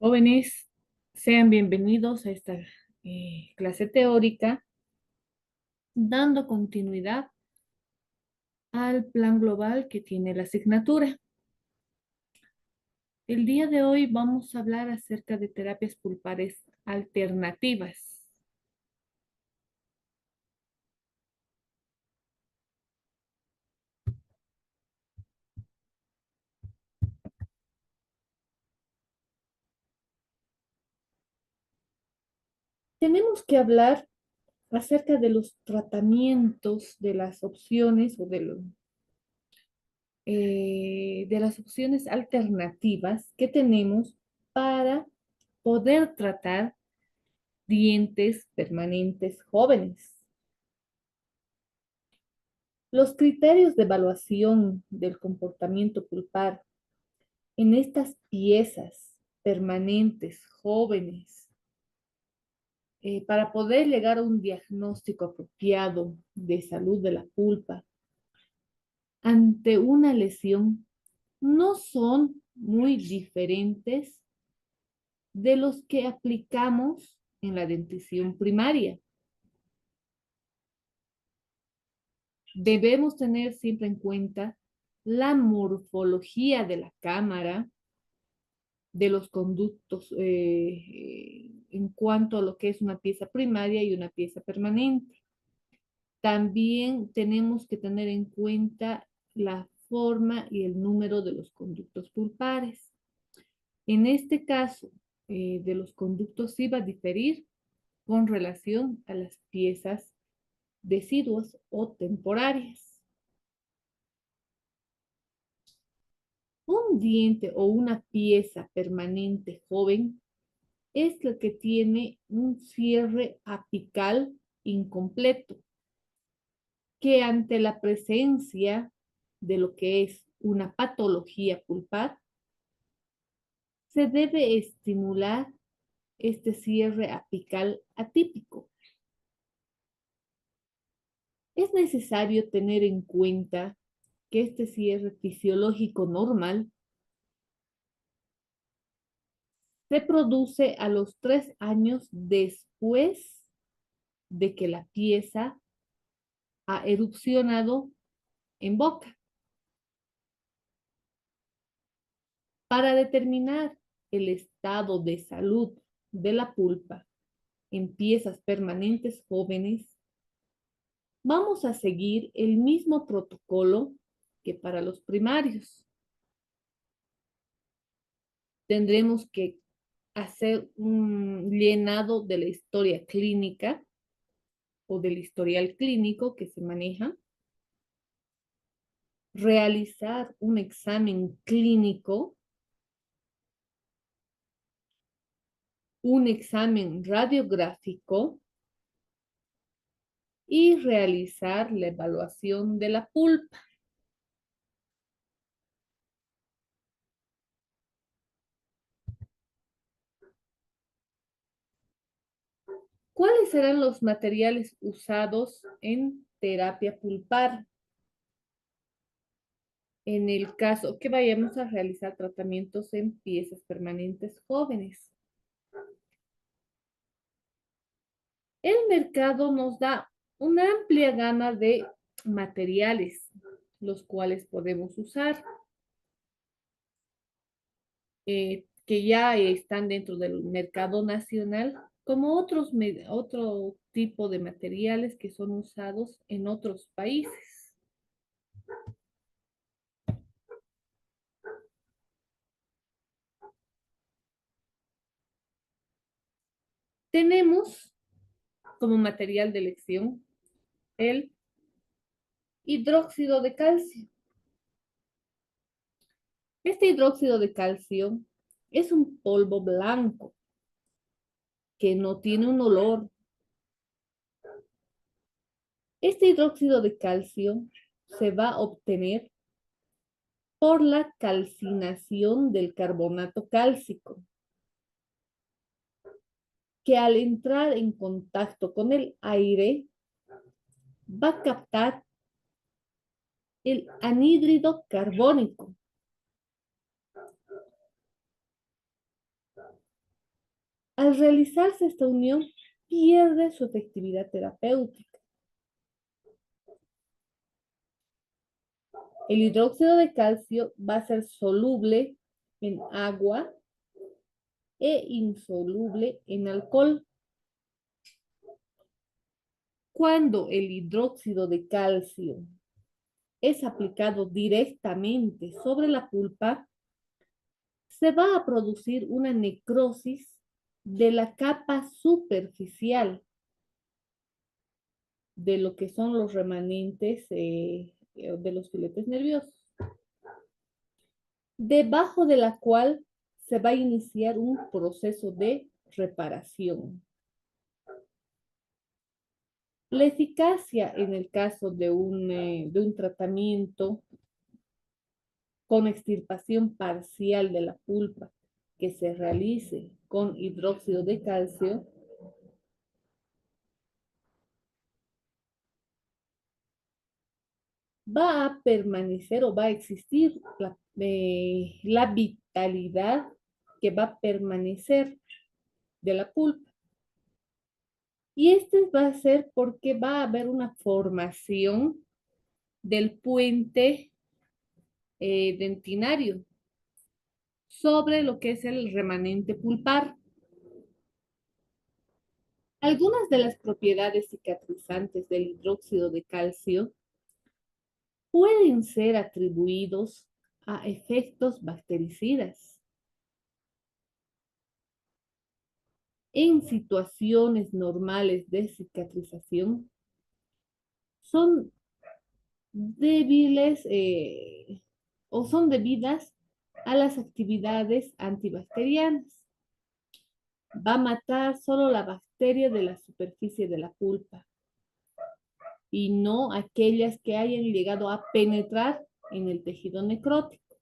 Jóvenes, sean bienvenidos a esta clase teórica, dando continuidad al plan global que tiene la asignatura. El día de hoy vamos a hablar acerca de terapias pulpares alternativas. Tenemos que hablar acerca de los tratamientos, de las opciones o de las opciones alternativas que tenemos para poder tratar dientes permanentes jóvenes. Los criterios de evaluación del comportamiento pulpar en estas piezas permanentes jóvenes para poder llegar a un diagnóstico apropiado de salud de la pulpa ante una lesión no son muy diferentes de los que aplicamos en la dentición primaria. Debemos tener siempre en cuenta la morfología de la cámara, de los conductos en cuanto a lo que es una pieza primaria y una pieza permanente. También tenemos que tener en cuenta la forma y el número de los conductos pulpares. En este caso, de los conductos sí va a diferir con relación a las piezas deciduas o temporarias. Un diente o una pieza permanente joven es la que tiene un cierre apical incompleto, que ante la presencia de lo que es una patología pulpar, se debe estimular este cierre apical atípico. Es necesario tener en cuenta que este cierre fisiológico normal se produce a los 3 años después de que la pieza ha erupcionado en boca. Para determinar el estado de salud de la pulpa en piezas permanentes jóvenes, vamos a seguir el mismo protocolo que para los primarios. Tendremos que hacer un llenado de la historia clínica o del historial clínico que se maneja, realizar un examen clínico, un examen radiográfico y realizar la evaluación de la pulpa. ¿Cuáles serán los materiales usados en terapia pulpar? En el caso que vayamos a realizar tratamientos en piezas permanentes jóvenes. El mercado nos da una amplia gama de materiales, los cuales podemos usar, que ya están dentro del mercado nacional, como otro tipo de materiales que son usados en otros países. Tenemos como material de elección el hidróxido de calcio. Este hidróxido de calcio es un polvo blanco que no tiene un olor. Este hidróxido de calcio se va a obtener por la calcinación del carbonato cálcico, que al entrar en contacto con el aire va a captar el anhídrido carbónico. Al realizarse esta unión, pierde su efectividad terapéutica. El hidróxido de calcio va a ser soluble en agua e insoluble en alcohol. Cuando el hidróxido de calcio es aplicado directamente sobre la pulpa, se va a producir una necrosis de la capa superficial de lo que son los remanentes de los filetes nerviosos, debajo de la cual se va a iniciar un proceso de reparación. La eficacia en el caso de un tratamiento con extirpación parcial de la pulpa que se realice con hidróxido de calcio va a permanecer o va a existir la vitalidad que va a permanecer de la pulpa. Y este va a ser porque va a haber una formación del puente dentinario sobre lo que es el remanente pulpar. Algunas de las propiedades cicatrizantes del hidróxido de calcio pueden ser atribuidos a efectos bactericidas. En situaciones normales de cicatrización, son débiles o son debidas a las actividades antibacterianas. Va a matar solo la bacteria de la superficie de la pulpa y no aquellas que hayan llegado a penetrar en el tejido necrótico.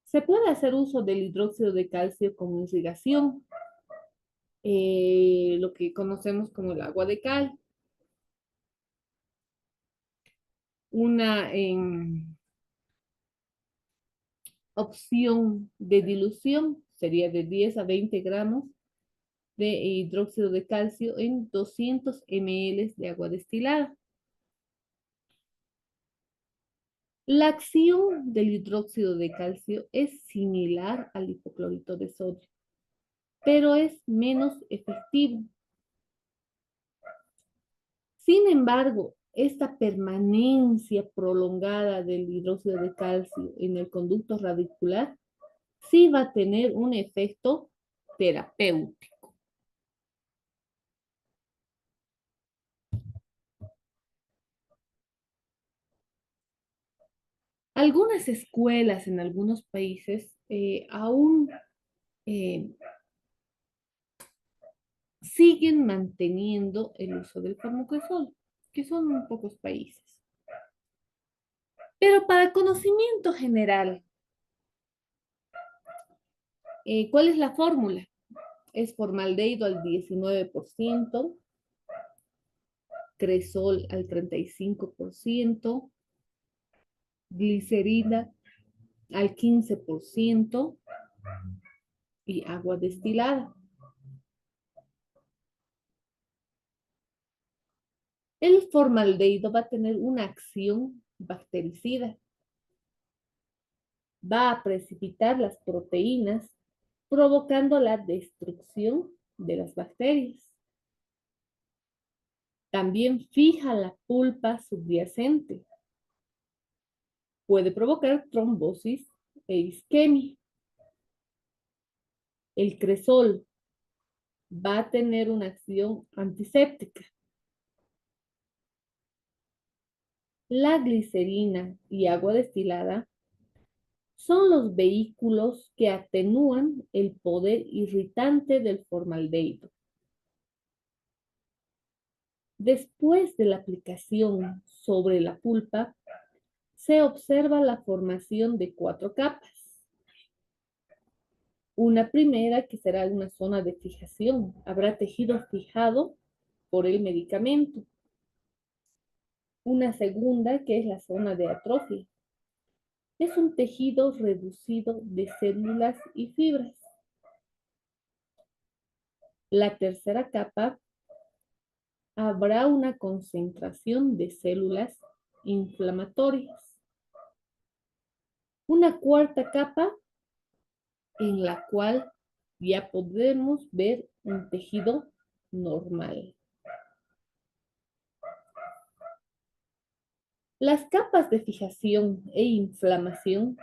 Se puede hacer uso del hidróxido de calcio como irrigación, lo que conocemos como el agua de cal. Una opción de dilución sería de 10 a 20 gramos de hidróxido de calcio en 200 ml de agua destilada. La acción del hidróxido de calcio es similar al hipoclorito de sodio, pero es menos efectivo. Sin embargo, esta permanencia prolongada del hidróxido de calcio en el conducto radicular sí va a tener un efecto terapéutico. Algunas escuelas en algunos países aún eh, siguen manteniendo el uso del farmacosol, que son pocos países. Pero para conocimiento general, ¿cuál es la fórmula? Es formaldehído al 19%, cresol al 35%, glicerina al 15% y agua destilada. El formaldehído va a tener una acción bactericida. Va a precipitar las proteínas, provocando la destrucción de las bacterias. También fija la pulpa subyacente. Puede provocar trombosis e isquemia. El cresol va a tener una acción antiséptica. La glicerina y agua destilada son los vehículos que atenúan el poder irritante del formaldehído. Después de la aplicación sobre la pulpa, se observa la formación de 4 capas. Una primera que será una zona de fijación. Habrá tejido fijado por el medicamento. Una segunda que es la zona de atrofia. Es un tejido reducido de células y fibras. La tercera capa, habrá una concentración de células inflamatorias. Una cuarta capa en la cual ya podemos ver un tejido normal. Las capas de fijación e inflamación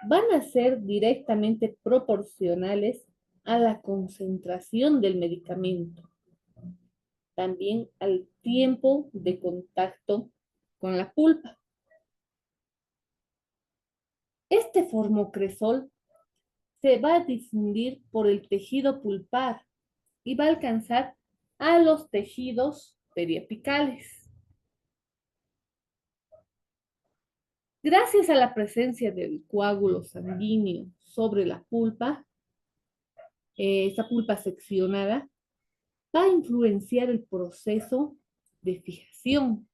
van a ser directamente proporcionales a la concentración del medicamento, también al tiempo de contacto con la pulpa. Este formocresol se va a difundir por el tejido pulpar y va a alcanzar a los tejidos periapicales. Gracias a la presencia del coágulo sanguíneo sobre la pulpa, esa pulpa seccionada va a influenciar el proceso de fijación,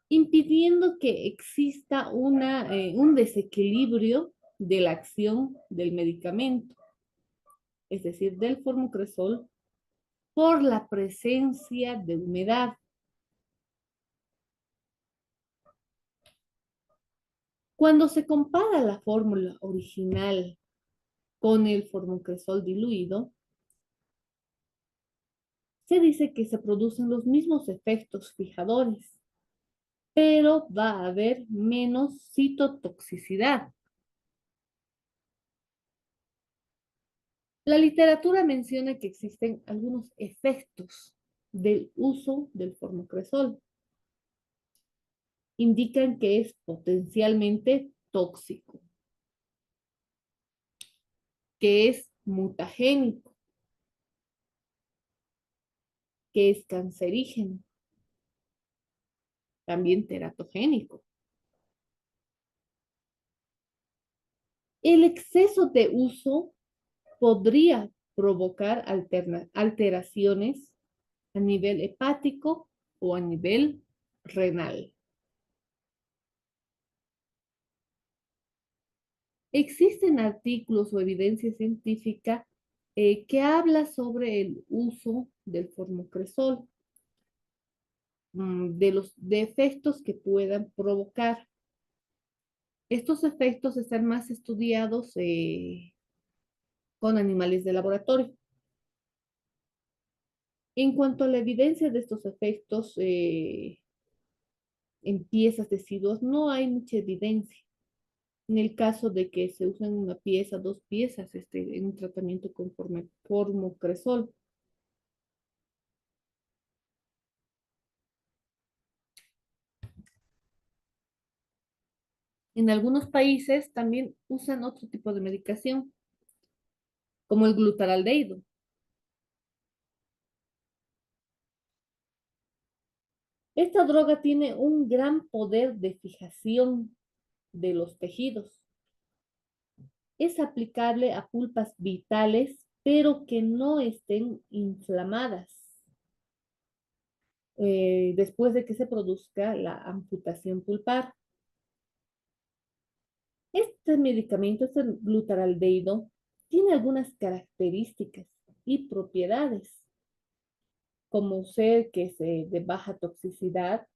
impidiendo que exista un desequilibrio de la acción del medicamento, es decir, del formocresol, por la presencia de humedad. Cuando se compara la fórmula original con el formocresol diluido, se dice que se producen los mismos efectos fijadores, pero va a haber menos citotoxicidad. La literatura menciona que existen algunos efectos del uso del formocresol. Indican que es potencialmente tóxico, que es mutagénico, que es cancerígeno, también teratogénico. El exceso de uso podría provocar alteraciones a nivel hepático o a nivel renal. Existen artículos o evidencia científica que habla sobre el uso del formocresol, de los efectos que puedan provocar. Estos efectos están más estudiados con animales de laboratorio. En cuanto a la evidencia de estos efectos en piezas deciduas, no hay mucha evidencia. En el caso de que se usen una pieza, dos piezas, en un tratamiento con formocresol. En algunos países también usan otro tipo de medicación, como el glutaraldehído. Esta droga tiene un gran poder de fijación de los tejidos. Es aplicable a pulpas vitales, pero que no estén inflamadas después de que se produzca la amputación pulpar. Este medicamento, este glutaraldehído, tiene algunas características y propiedades, como ser que es de baja toxicidad,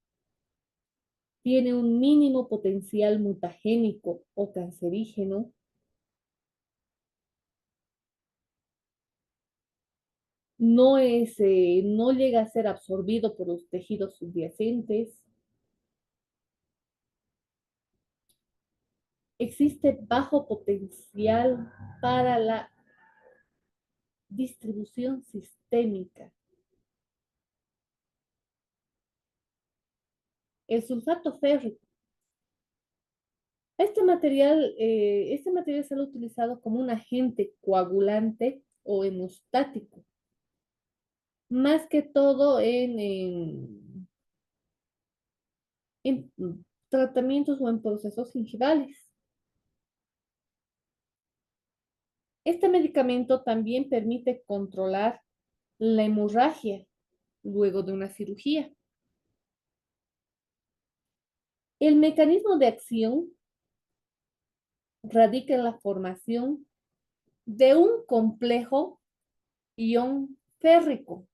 tiene un mínimo potencial mutagénico o cancerígeno, no llega a ser absorbido por los tejidos subyacentes, existe bajo potencial para la distribución sistémica. El sulfato férrico. Este material se ha utilizado como un agente coagulante o hemostático, más que todo en tratamientos o en procesos gingivales. Este medicamento también permite controlar la hemorragia luego de una cirugía. El mecanismo de acción radica en la formación de un complejo ion férrico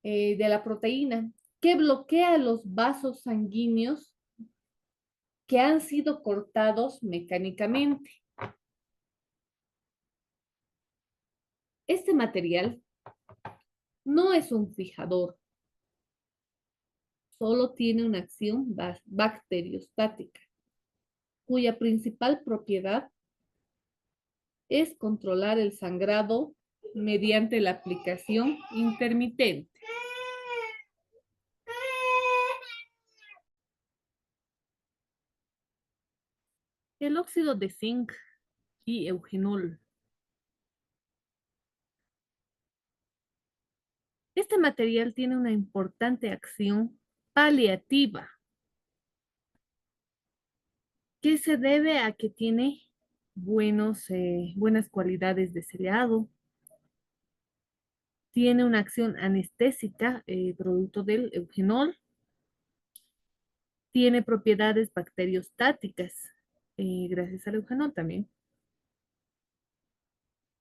de la proteína que bloquea los vasos sanguíneos que han sido cortados mecánicamente. Este material no es un fijador, solo tiene una acción bacteriostática, cuya principal propiedad es controlar el sangrado mediante la aplicación intermitente. El óxido de zinc y eugenol. Este material tiene una importante acción paliativa que se debe a que tiene buenas cualidades de sellado, tiene una acción anestésica, producto del eugenol, tiene propiedades bacteriostáticas, gracias al eugenol también.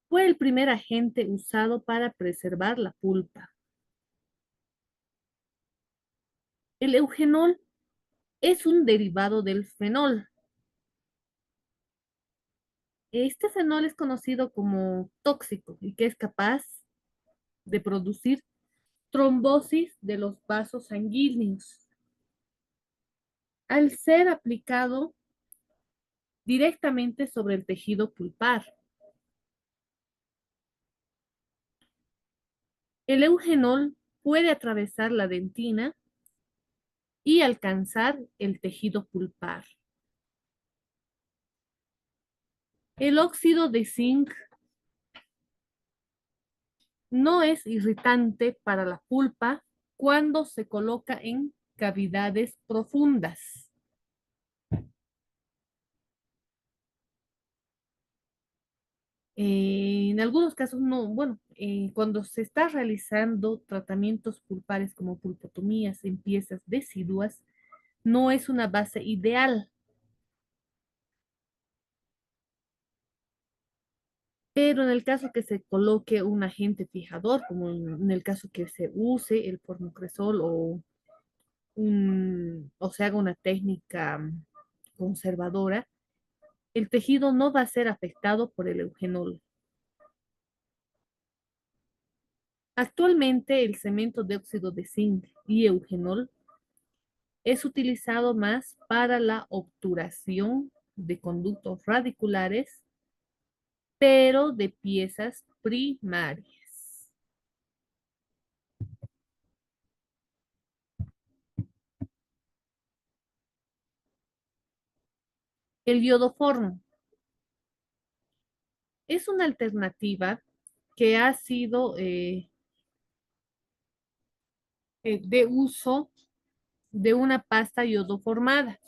Fue el primer agente usado para preservar la pulpa. El eugenol es un derivado del fenol. Este fenol es conocido como tóxico y que es capaz de producir trombosis de los vasos sanguíneos. Al ser aplicado directamente sobre el tejido pulpar. El eugenol puede atravesar la dentina y alcanzar el tejido pulpar. El óxido de zinc no es irritante para la pulpa cuando se coloca en cavidades profundas. En algunos casos no, bueno, cuando se está realizando tratamientos pulpares como pulpotomías en piezas deciduas, no es una base ideal, pero en el caso que se coloque un agente fijador, como en el caso que se use el formocresol o se haga una técnica conservadora, el tejido no va a ser afectado por el eugenol. Actualmente el cemento de óxido de zinc y eugenol es utilizado más para la obturación de conductos radiculares, pero de piezas primarias. El iodoformo es una alternativa que ha sido de uso de una pasta iodoformada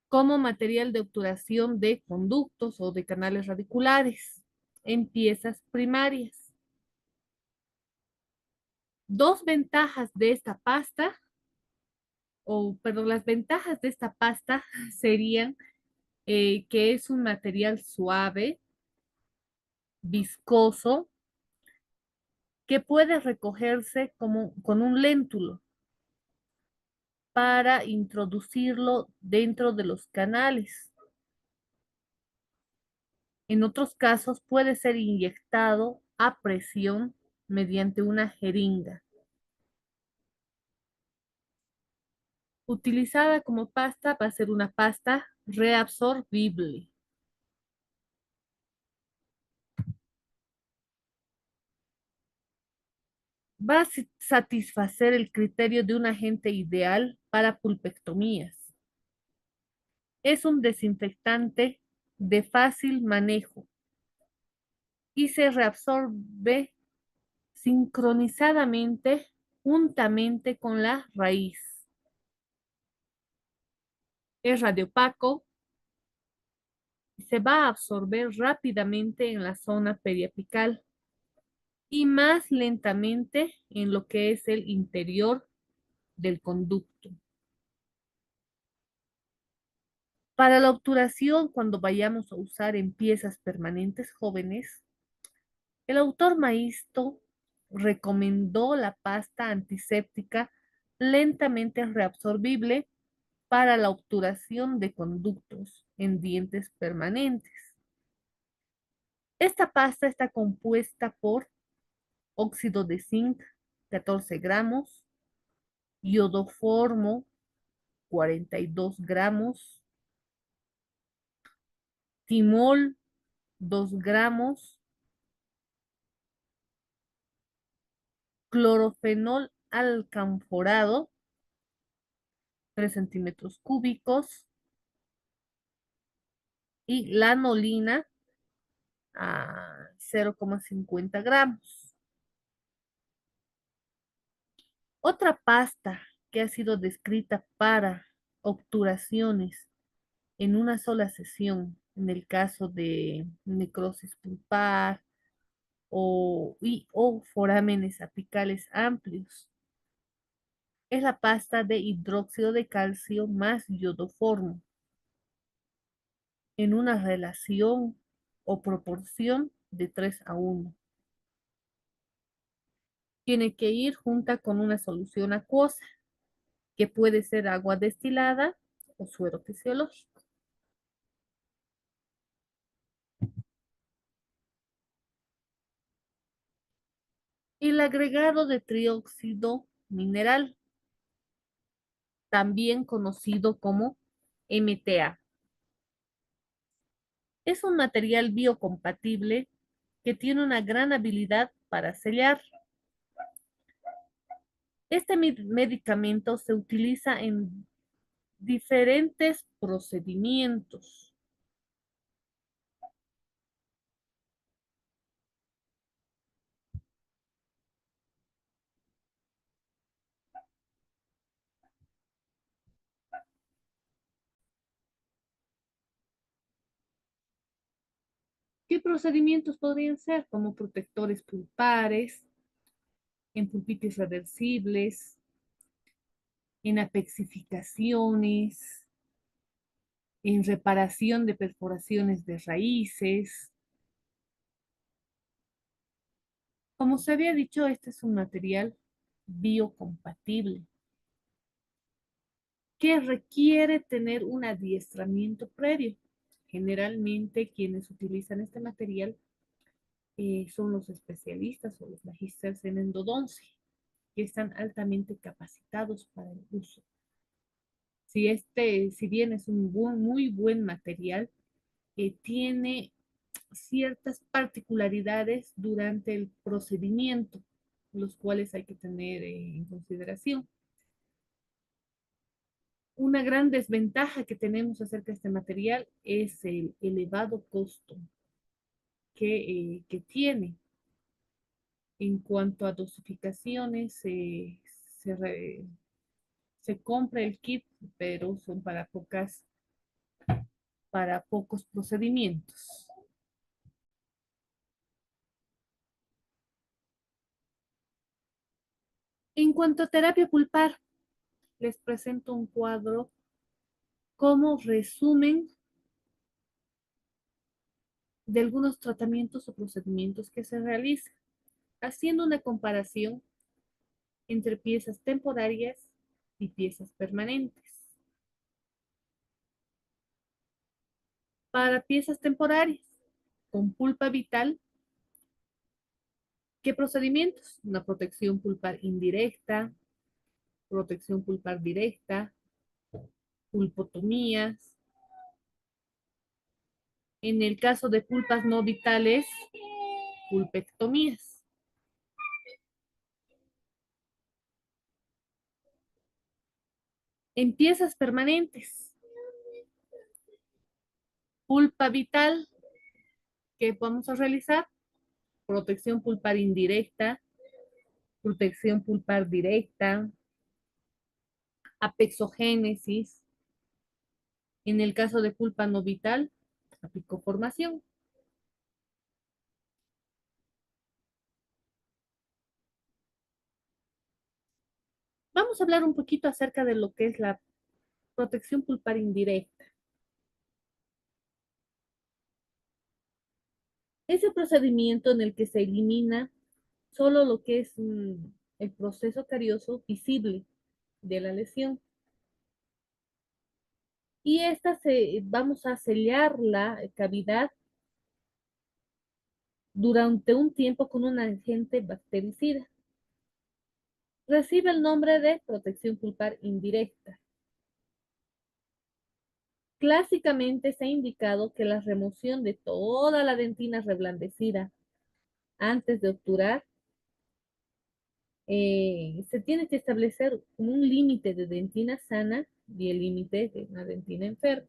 como material de obturación de conductos o de canales radiculares en piezas primarias. Dos ventajas de esta pasta, o perdón, las ventajas de esta pasta serían que es un material suave, viscoso, que puede recogerse como, con un léntulo para introducirlo dentro de los canales. En otros casos puede ser inyectado a presión mediante una jeringa. Utilizada como pasta, va a ser una pasta reabsorbible. Va a satisfacer el criterio de un agente ideal para pulpectomías. Es un desinfectante de fácil manejo y se reabsorbe sincronizadamente juntamente con la raíz. Es radiopaco y se va a absorber rápidamente en la zona periapical y más lentamente en lo que es el interior del conducto. Para la obturación, cuando vayamos a usar en piezas permanentes jóvenes, el autor Maisto recomendó la pasta antiséptica lentamente reabsorbible para la obturación de conductos en dientes permanentes. Esta pasta está compuesta por óxido de zinc, 14 gramos, iodoformo, 42 gramos, timol, 2 gramos, clorofenol alcanforado, 3 centímetros cúbicos, y lanolina a 0,50 gramos. Otra pasta que ha sido descrita para obturaciones en una sola sesión, en el caso de necrosis pulpar o forámenes apicales amplios, es la pasta de hidróxido de calcio más iodoformo en una relación o proporción de 3:1. Tiene que ir junta con una solución acuosa, que puede ser agua destilada o suero fisiológico. El agregado de trióxido mineral, también conocido como MTA, es un material biocompatible que tiene una gran habilidad para sellar. Este medicamento se utiliza en diferentes procedimientos. ¿Qué procedimientos podrían ser? Como protectores pulpares, en pulpitis reversibles, en apexificaciones, en reparación de perforaciones de raíces. Como se había dicho, este es un material biocompatible que requiere tener un adiestramiento previo. Generalmente quienes utilizan este material son los especialistas o los magísteres en endodoncia, que están altamente capacitados para el uso. Si bien es un muy buen material, tiene ciertas particularidades durante el procedimiento, los cuales hay que tener en consideración. Una gran desventaja que tenemos acerca de este material es el elevado costo que tiene. En cuanto a dosificaciones, se, re- se compra el kit, pero son para pocos procedimientos. En cuanto a terapia pulpar, les presento un cuadro como resumen de algunos tratamientos o procedimientos que se realizan, haciendo una comparación entre piezas temporarias y piezas permanentes. Para piezas temporarias, con pulpa vital, ¿qué procedimientos? Una protección pulpar indirecta, protección pulpar directa, pulpotomías. En el caso de pulpas no vitales, pulpectomías. En piezas permanentes, pulpa vital, ¿qué vamos a realizar? Protección pulpar indirecta, protección pulpar directa, apexogénesis. En el caso de pulpa no vital, apicoformación. Vamos a hablar un poquito acerca de lo que es la protección pulpar indirecta. Ese procedimiento en el que se elimina solo lo que es el proceso carioso visible de la lesión. Y vamos a sellar la cavidad durante un tiempo con un agente bactericida. Recibe el nombre de protección pulpar indirecta. Clásicamente se ha indicado que la remoción de toda la dentina reblandecida antes de obturar se tiene que establecer un límite de dentina sana y el límite de una dentina enferma.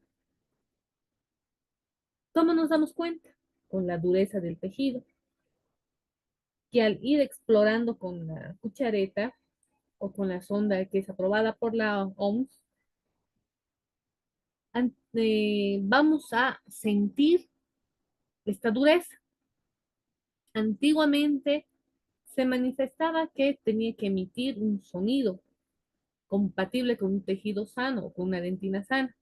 ¿Cómo nos damos cuenta? Con la dureza del tejido, que al ir explorando con la cuchareta o con la sonda que es aprobada por la OMS, vamos a sentir esta dureza. Antiguamente se manifestaba que tenía que emitir un sonido compatible con un tejido sano o con una dentina sana.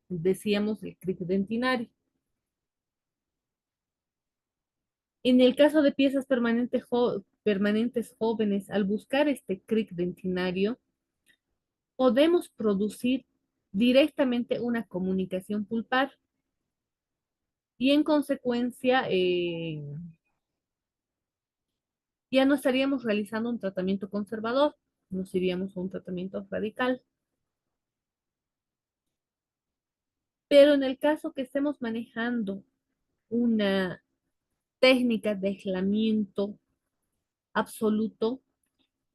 Decíamos el cric dentinario. En el caso de piezas permanentes jóvenes, al buscar este cric dentinario, podemos producir directamente una comunicación pulpar y en consecuencia ya no estaríamos realizando un tratamiento conservador, nos iríamos a un tratamiento radical. Pero en el caso que estemos manejando una técnica de aislamiento absoluto,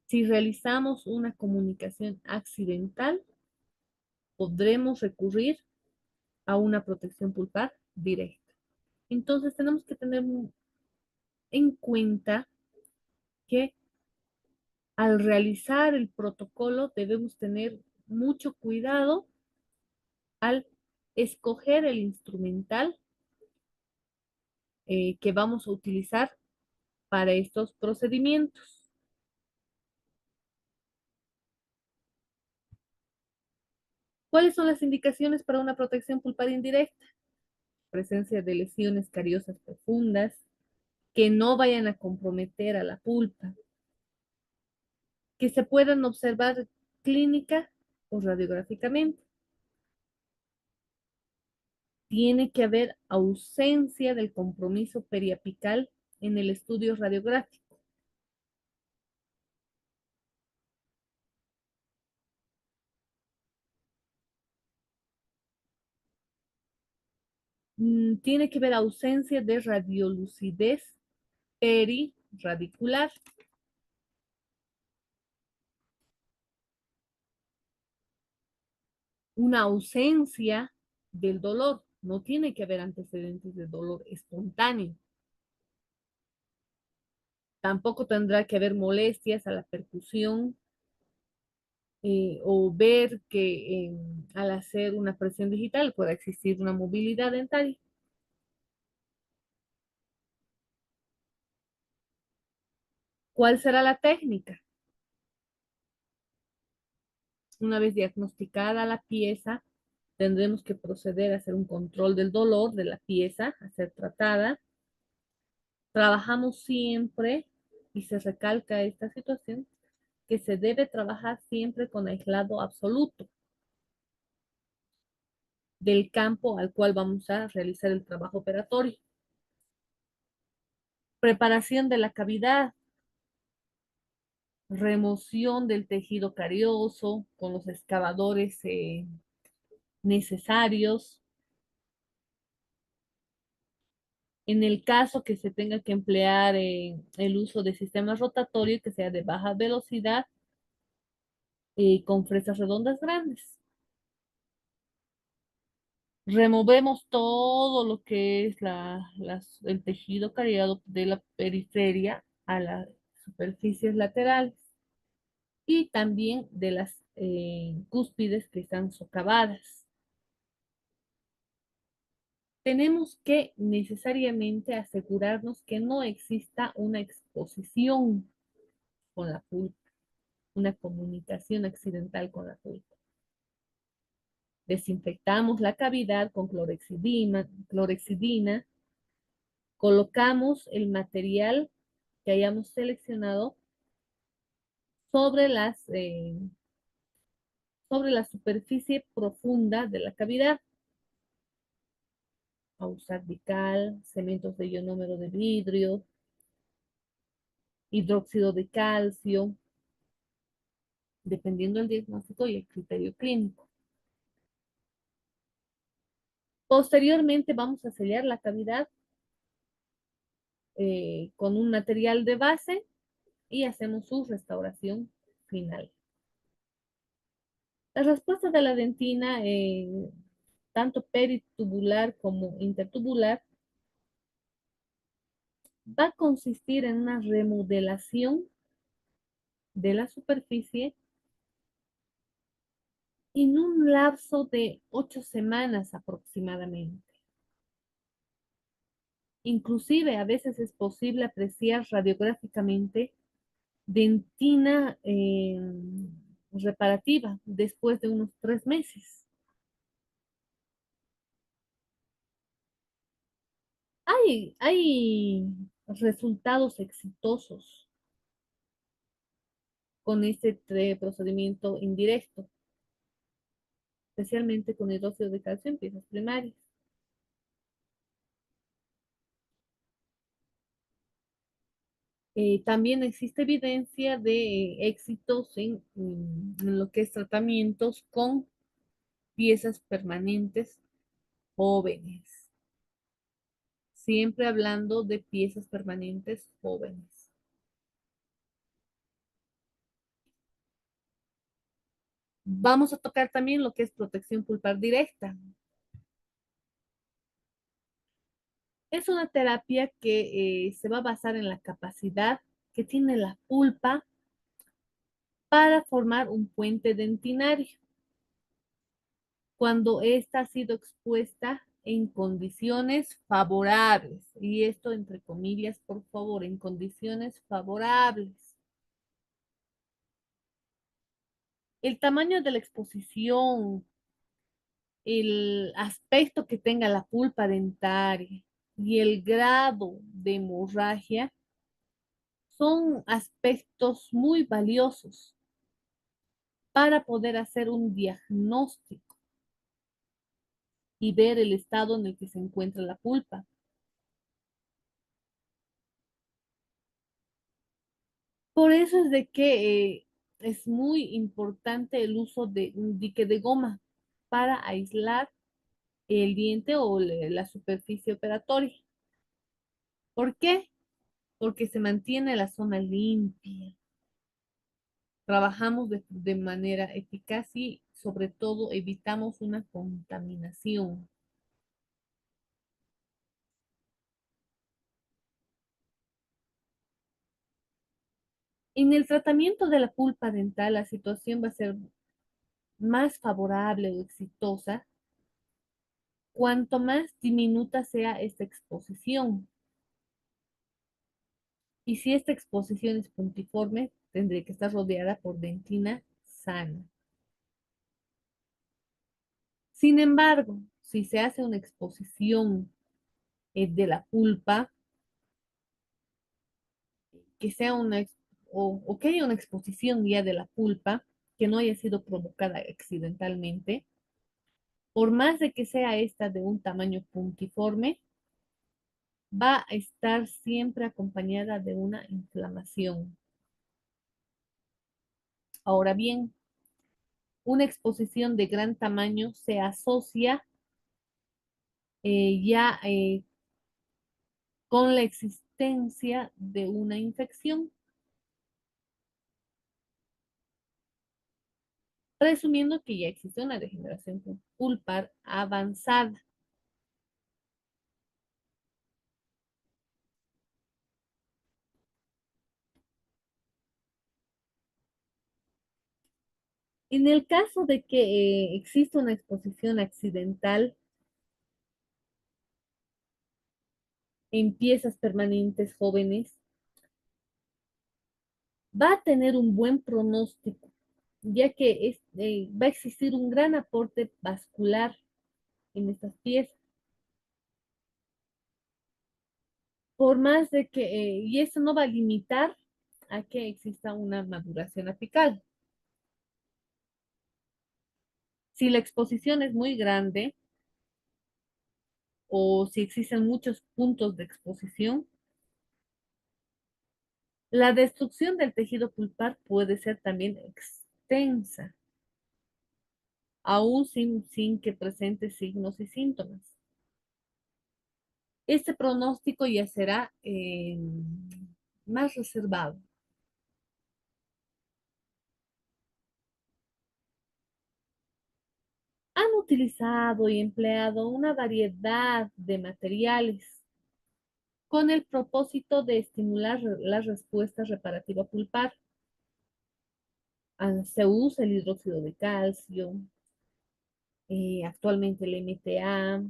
si realizamos una comunicación accidental, podremos recurrir a una protección pulpar directa. Entonces tenemos que tener en cuenta que al realizar el protocolo debemos tener mucho cuidado al escoger el instrumental que vamos a utilizar para estos procedimientos. ¿Cuáles son las indicaciones para una protección pulpar indirecta? Presencia de lesiones cariosas profundas que no vayan a comprometer a la pulpa, que se puedan observar clínica o radiográficamente. Tiene que haber ausencia del compromiso periapical en el estudio radiográfico. Tiene que haber ausencia de radiolucidez periradicular. Una ausencia del dolor. No tiene que haber antecedentes de dolor espontáneo. Tampoco tendrá que haber molestias a la percusión o ver que al hacer una presión digital pueda existir una movilidad dentaria. ¿Cuál será la técnica? Una vez diagnosticada la pieza, tendremos que proceder a hacer un control del dolor de la pieza, a ser tratada. Trabajamos siempre, y se recalca esta situación, que se debe trabajar siempre con aislado absoluto del campo al cual vamos a realizar el trabajo operatorio. Preparación de la cavidad, remoción del tejido carioso con los excavadores necesarios. En el caso que se tenga que emplear el uso de sistemas rotatorios que sea de baja velocidad con fresas redondas grandes. Removemos todo lo que es el tejido cariado de la periferia a las superficies laterales y también de las cúspides que están socavadas. Tenemos que necesariamente asegurarnos que no exista una exposición con la pulpa, una comunicación accidental con la pulpa. Desinfectamos la cavidad con clorexidina Colocamos el material que hayamos seleccionado sobre sobre la superficie profunda de la cavidad. A usar bical, cementos de ionómero de vidrio, hidróxido de calcio, dependiendo del diagnóstico y el criterio clínico. Posteriormente vamos a sellar la cavidad con un material de base y hacemos su restauración final. La respuesta de la dentina, tanto peritubular como intertubular, va a consistir en una remodelación de la superficie en un lapso de 8 semanas aproximadamente. Inclusive a veces es posible apreciar radiográficamente dentina reparativa después de unos 3 meses. Hay resultados exitosos con este procedimiento indirecto, especialmente con hidróxido de calcio en piezas primarias. También existe evidencia de éxitos en lo que es tratamientos con piezas permanentes jóvenes, siempre hablando de piezas permanentes jóvenes. Vamos a tocar también lo que es protección pulpar directa. Es una terapia que se va a basar en la capacidad que tiene la pulpa para formar un puente dentinario cuando ésta ha sido expuesta en condiciones favorables. Y esto entre comillas, por favor, en condiciones favorables. El tamaño de la exposición, el aspecto que tenga la pulpa dentaria y el grado de hemorragia son aspectos muy valiosos para poder hacer un diagnóstico y ver el estado en el que se encuentra la pulpa. Por eso es de que es muy importante el uso de un dique de goma para aislar el diente o la superficie operatoria. ¿Por qué? Porque se mantiene la zona limpia. Trabajamos de manera eficaz y sobre todo evitamos una contaminación. En el tratamiento de la pulpa dental, la situación va a ser más favorable o exitosa cuanto más diminuta sea esta exposición. Y si esta exposición es puntiforme, tendría que estar rodeada por dentina sana. Sin embargo, si se hace una exposición de la pulpa, que sea o que haya una exposición ya de la pulpa, que no haya sido provocada accidentalmente, por más de que sea esta de un tamaño puntiforme, va a estar siempre acompañada de una inflamación. Ahora bien, una exposición de gran tamaño se asocia ya con la existencia de una infección, presumiendo que ya existe una degeneración pulpar avanzada. En el caso de que exista una exposición accidental en piezas permanentes jóvenes, va a tener un buen pronóstico, ya que va a existir un gran aporte vascular en estas piezas. por más de que, y eso no va a limitar a que exista una maduración apical. Si la exposición es muy grande o si existen muchos puntos de exposición, la destrucción del tejido pulpar puede ser también extensa, aún sin que presente signos y síntomas. Este pronóstico ya será más reservado. Han utilizado y empleado una variedad de materiales con el propósito de estimular la respuesta reparativa pulpar. Se usa el hidróxido de calcio, actualmente el MTA,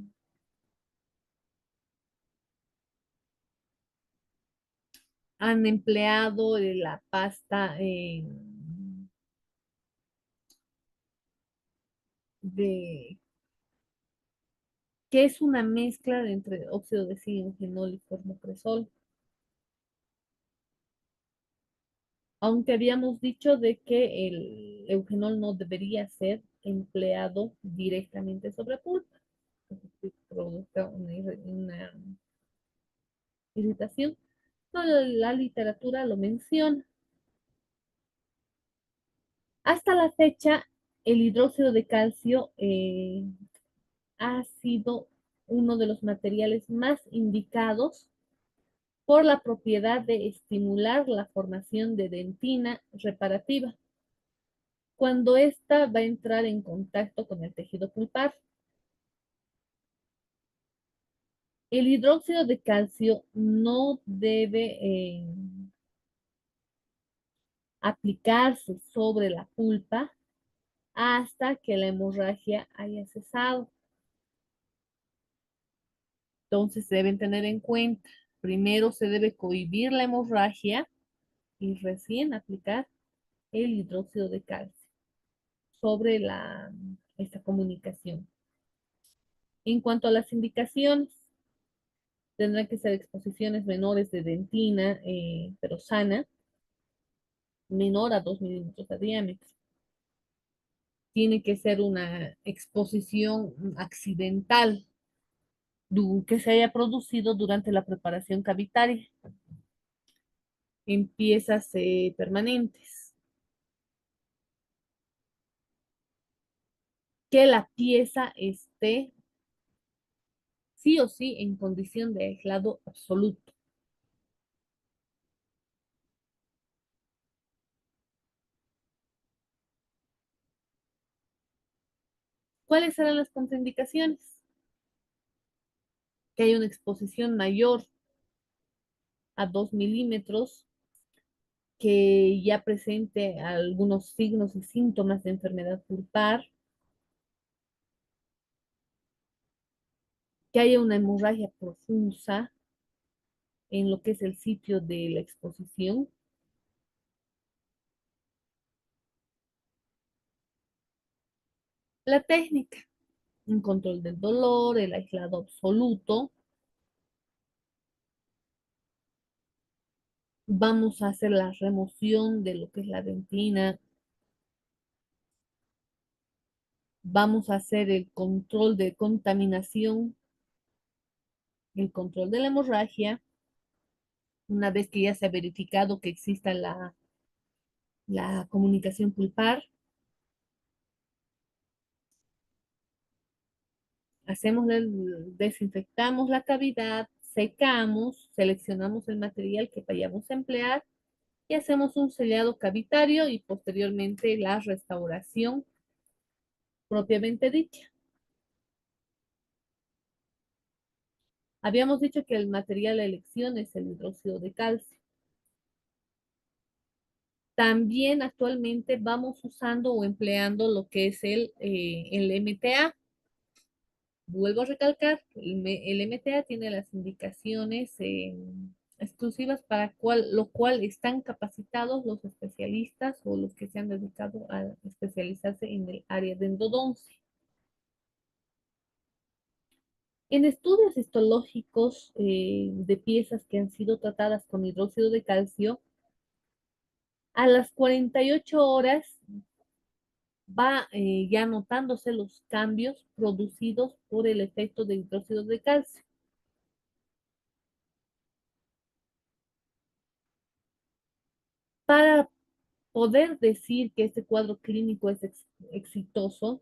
han empleado la pasta de que es una mezcla entre óxido de zinc, fenol y formopresol. Aunque habíamos dicho de que el eugenol no debería ser empleado directamente sobre pulpa, porque provoca una irritación. No, la literatura lo menciona. Hasta la fecha, el hidróxido de calcio ha sido uno de los materiales más indicados por la propiedad de estimular la formación de dentina reparativa cuando ésta va a entrar en contacto con el tejido pulpar. El hidróxido de calcio no debe aplicarse sobre la pulpa hasta que la hemorragia haya cesado. Entonces deben tener en cuenta, primero se debe cohibir la hemorragia y recién aplicar el hidróxido de calcio sobre esta comunicación. En cuanto a las indicaciones, tendrán que ser exposiciones menores de dentina, pero sana, menor a 2 milímetros de diámetro. Tiene que ser una exposición accidental que se haya producido durante la preparación cavitaria en piezas permanentes. Que la pieza esté sí o sí en condición de aislado absoluto. ¿Cuáles serán las contraindicaciones? Que haya una exposición mayor a 2 milímetros, que ya presente algunos signos y síntomas de enfermedad pulpar, que haya una hemorragia profusa en lo que es el sitio de la exposición. La técnica, un control del dolor, el aislado absoluto. Vamos a hacer la remoción de lo que es la dentina. Vamos a hacer el control de contaminación, el control de la hemorragia. Una vez que ya se ha verificado que exista la comunicación pulpar, desinfectamos la cavidad, secamos, seleccionamos el material que vayamos a emplear y hacemos un sellado cavitario y posteriormente la restauración propiamente dicha. Habíamos dicho que el material a elección es el hidróxido de calcio. También actualmente vamos usando o empleando lo que es el MTA. Vuelvo a recalcar, el MTA tiene las indicaciones exclusivas para lo cual están capacitados los especialistas o los que se han dedicado a especializarse en el área de endodoncia. En estudios histológicos de piezas que han sido tratadas con hidróxido de calcio, a las 48 horas va ya notándose los cambios producidos por el efecto de hidróxido de calcio. Para poder decir que este cuadro clínico es exitoso,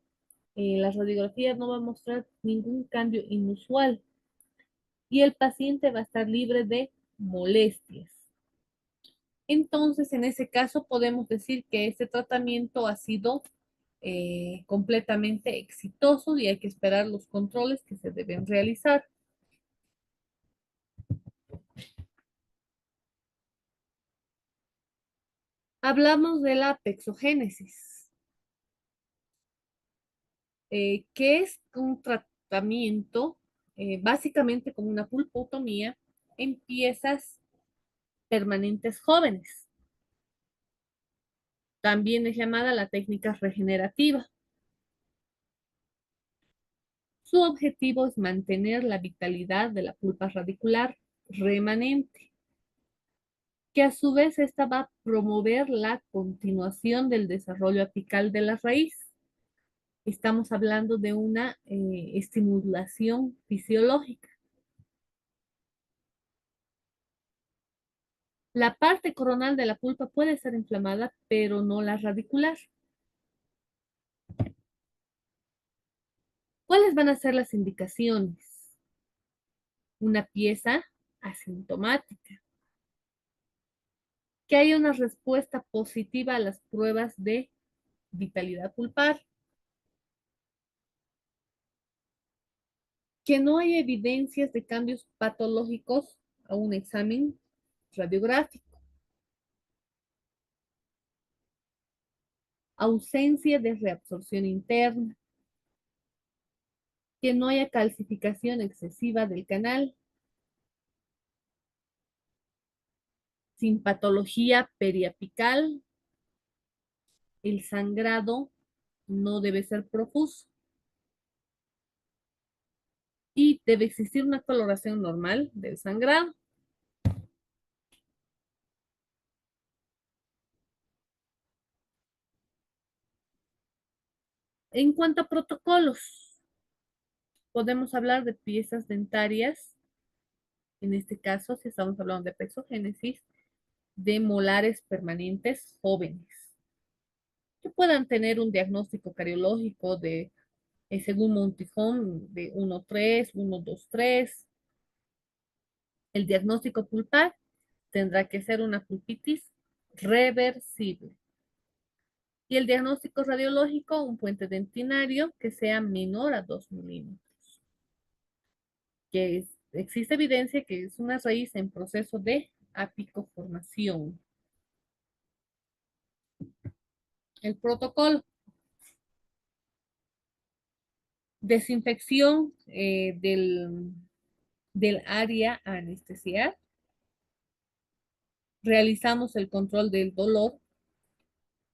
la radiografía no va a mostrar ningún cambio inusual y el paciente va a estar libre de molestias. Entonces, en ese caso, podemos decir que este tratamiento ha sido completamente exitoso y hay que esperar los controles que se deben realizar. Hablamos de la pexogénesis, que es un tratamiento básicamente como una pulpotomía en piezas permanentes jóvenes. También es llamada la técnica regenerativa. Su objetivo es mantener la vitalidad de la pulpa radicular remanente, que a su vez esta va a promover la continuación del desarrollo apical de la raíz. Estamos hablando de una estimulación fisiológica. La parte coronal de la pulpa puede ser inflamada, pero no la radicular. ¿Cuáles van a ser las indicaciones? Una pieza asintomática, que haya una respuesta positiva a las pruebas de vitalidad pulpar, que no haya evidencias de cambios patológicos a un examen radiográfico, ausencia de reabsorción interna, que no haya calcificación excesiva del canal, sin patología periapical, el sangrado no debe ser profuso y debe existir una coloración normal del sangrado. En cuanto a protocolos, podemos hablar de piezas dentarias, en este caso, si estamos hablando de pexogénesis, de molares permanentes jóvenes, que puedan tener un diagnóstico cariológico de, según Montifón, de 1.3, 1.2.3. El diagnóstico pulpar tendrá que ser una pulpitis reversible. Y el diagnóstico radiológico, un puente dentinario que sea menor a 2 milímetros. Que existe evidencia que es una raíz en proceso de apicoformación. El protocolo: desinfección del área a anestesiar. Realizamos el control del dolor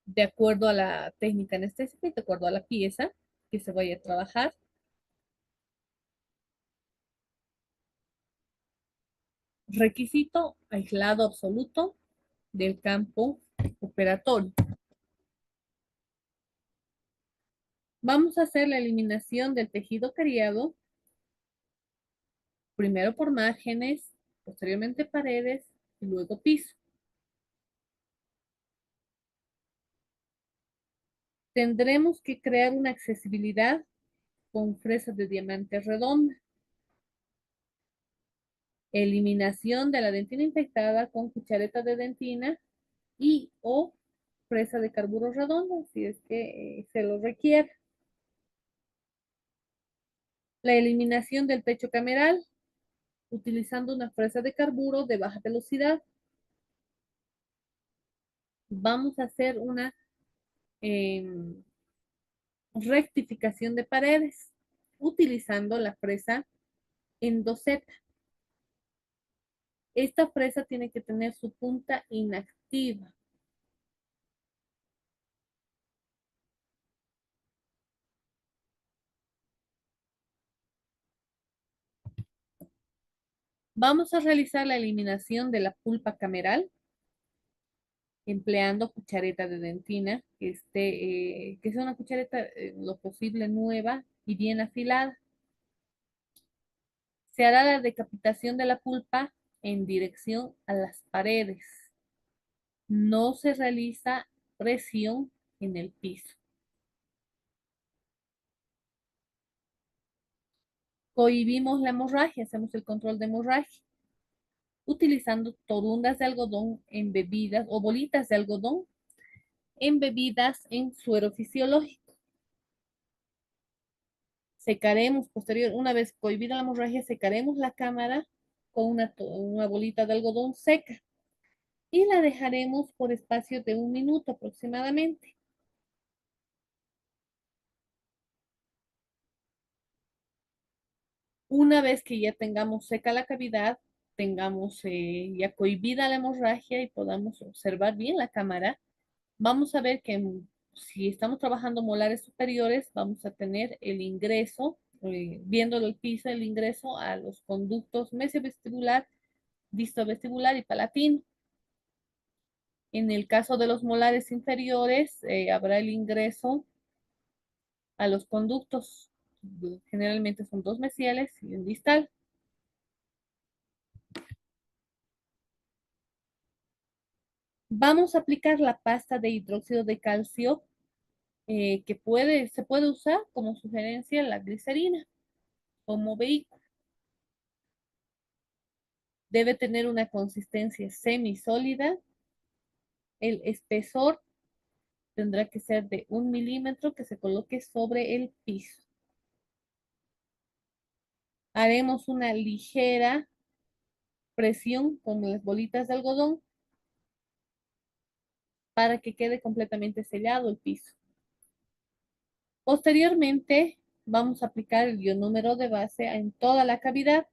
de acuerdo a la técnica anestésica y de acuerdo a la pieza que se vaya a trabajar. Requisito: aislado absoluto del campo operatorio. Vamos a hacer la eliminación del tejido cariado, primero por márgenes, posteriormente paredes y luego piso. Tendremos que crear una accesibilidad con fresa de diamante redonda. Eliminación de la dentina infectada con cuchareta de dentina y o fresa de carburo redonda, si es que se lo requiere. La eliminación del pecho cameral, utilizando una fresa de carburo de baja velocidad. Vamos a hacer una eh, rectificación de paredes, utilizando la fresa endoseta. Esta fresa tiene que tener su punta inactiva. Vamos a realizar la eliminación de la pulpa cameral empleando cuchareta de dentina, que sea una cuchareta lo posible nueva y bien afilada. Se hará la decapitación de la pulpa en dirección a las paredes. No se realiza presión en el piso. Cohibimos la hemorragia, hacemos el control de hemorragia, utilizando torundas de algodón embebidas o bolitas de algodón embebidas en suero fisiológico. Secaremos una vez cohibida la hemorragia, secaremos la cámara con una bolita de algodón seca y la dejaremos por espacio de 1 minuto aproximadamente. Una vez que ya tengamos seca la cavidad, tengamos ya cohibida la hemorragia y podamos observar bien la cámara, vamos a ver que si estamos trabajando molares superiores, vamos a tener el ingreso, viéndolo el piso, el ingreso a los conductos mesovestibular, distovestibular y palatino. En el caso de los molares inferiores, habrá el ingreso a los conductos, generalmente son dos mesiales y un distal. Vamos a aplicar la pasta de hidróxido de calcio, que se puede usar como sugerencia la glicerina como vehículo. Debe tener una consistencia semisólida. El espesor tendrá que ser de 1 milímetro que se coloque sobre el piso. Haremos una ligera presión con las bolitas de algodón para que quede completamente sellado el piso. Posteriormente, vamos a aplicar el ionúmero de base en toda la cavidad.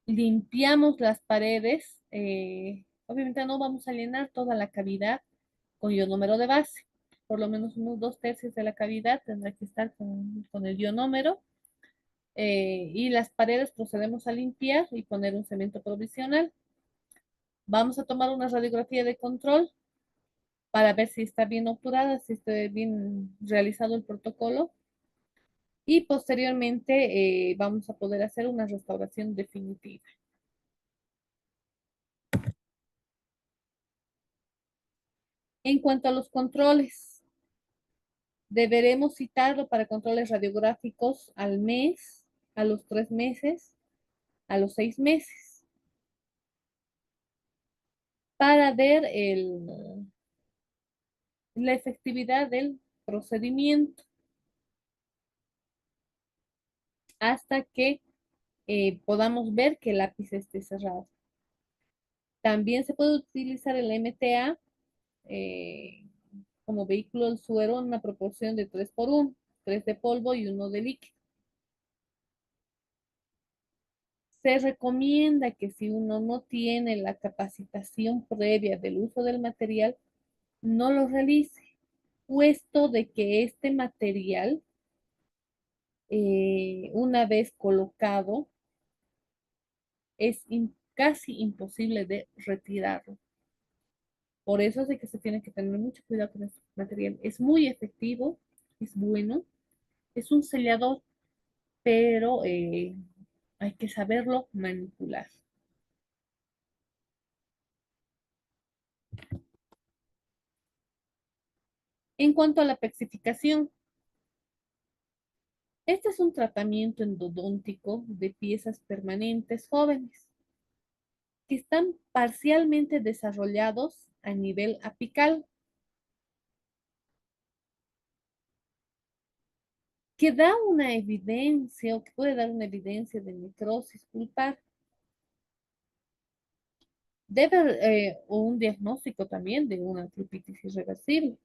Limpiamos las paredes. Obviamente no vamos a llenar toda la cavidad con ionúmero de base. Por lo menos unos 2/3 de la cavidad tendrá que estar con el ionúmero. Y las paredes procedemos a limpiar y poner un cemento provisional. Vamos a tomar una radiografía de control para ver si está bien obturada, si está bien realizado el protocolo. Y posteriormente vamos a poder hacer una restauración definitiva. En cuanto a los controles, deberemos citarlo para controles radiográficos al mes, a los 3 meses, a los 6 meses, para ver la efectividad del procedimiento hasta que podamos ver que el lápiz esté cerrado. También se puede utilizar el MTA eh, como vehículo del suero en una proporción de 3 por 1, 3 de polvo y 1 de líquido. Se recomienda que si uno no tiene la capacitación previa del uso del material, no lo realice, puesto de que este material, una vez colocado, es casi imposible de retirarlo. Por eso es de que se tiene que tener mucho cuidado con este material. Es muy efectivo, es bueno, es un sellador, pero hay que saberlo manipular. En cuanto a la pexificación, este es un tratamiento endodóntico de piezas permanentes jóvenes que están parcialmente desarrollados a nivel apical, que da una evidencia o que puede dar una evidencia de necrosis pulpar. O un diagnóstico también de una artritis irreversible.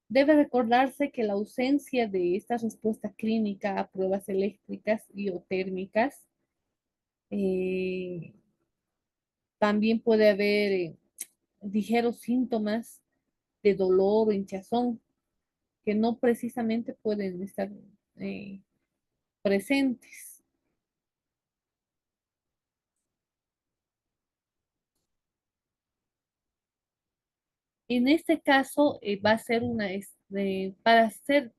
Debe recordarse que la ausencia de esta respuesta clínica a pruebas eléctricas y o térmicas, eh, también puede haber ligeros síntomas de dolor o hinchazón que no precisamente pueden estar presentes. En este caso, va a ser para hacer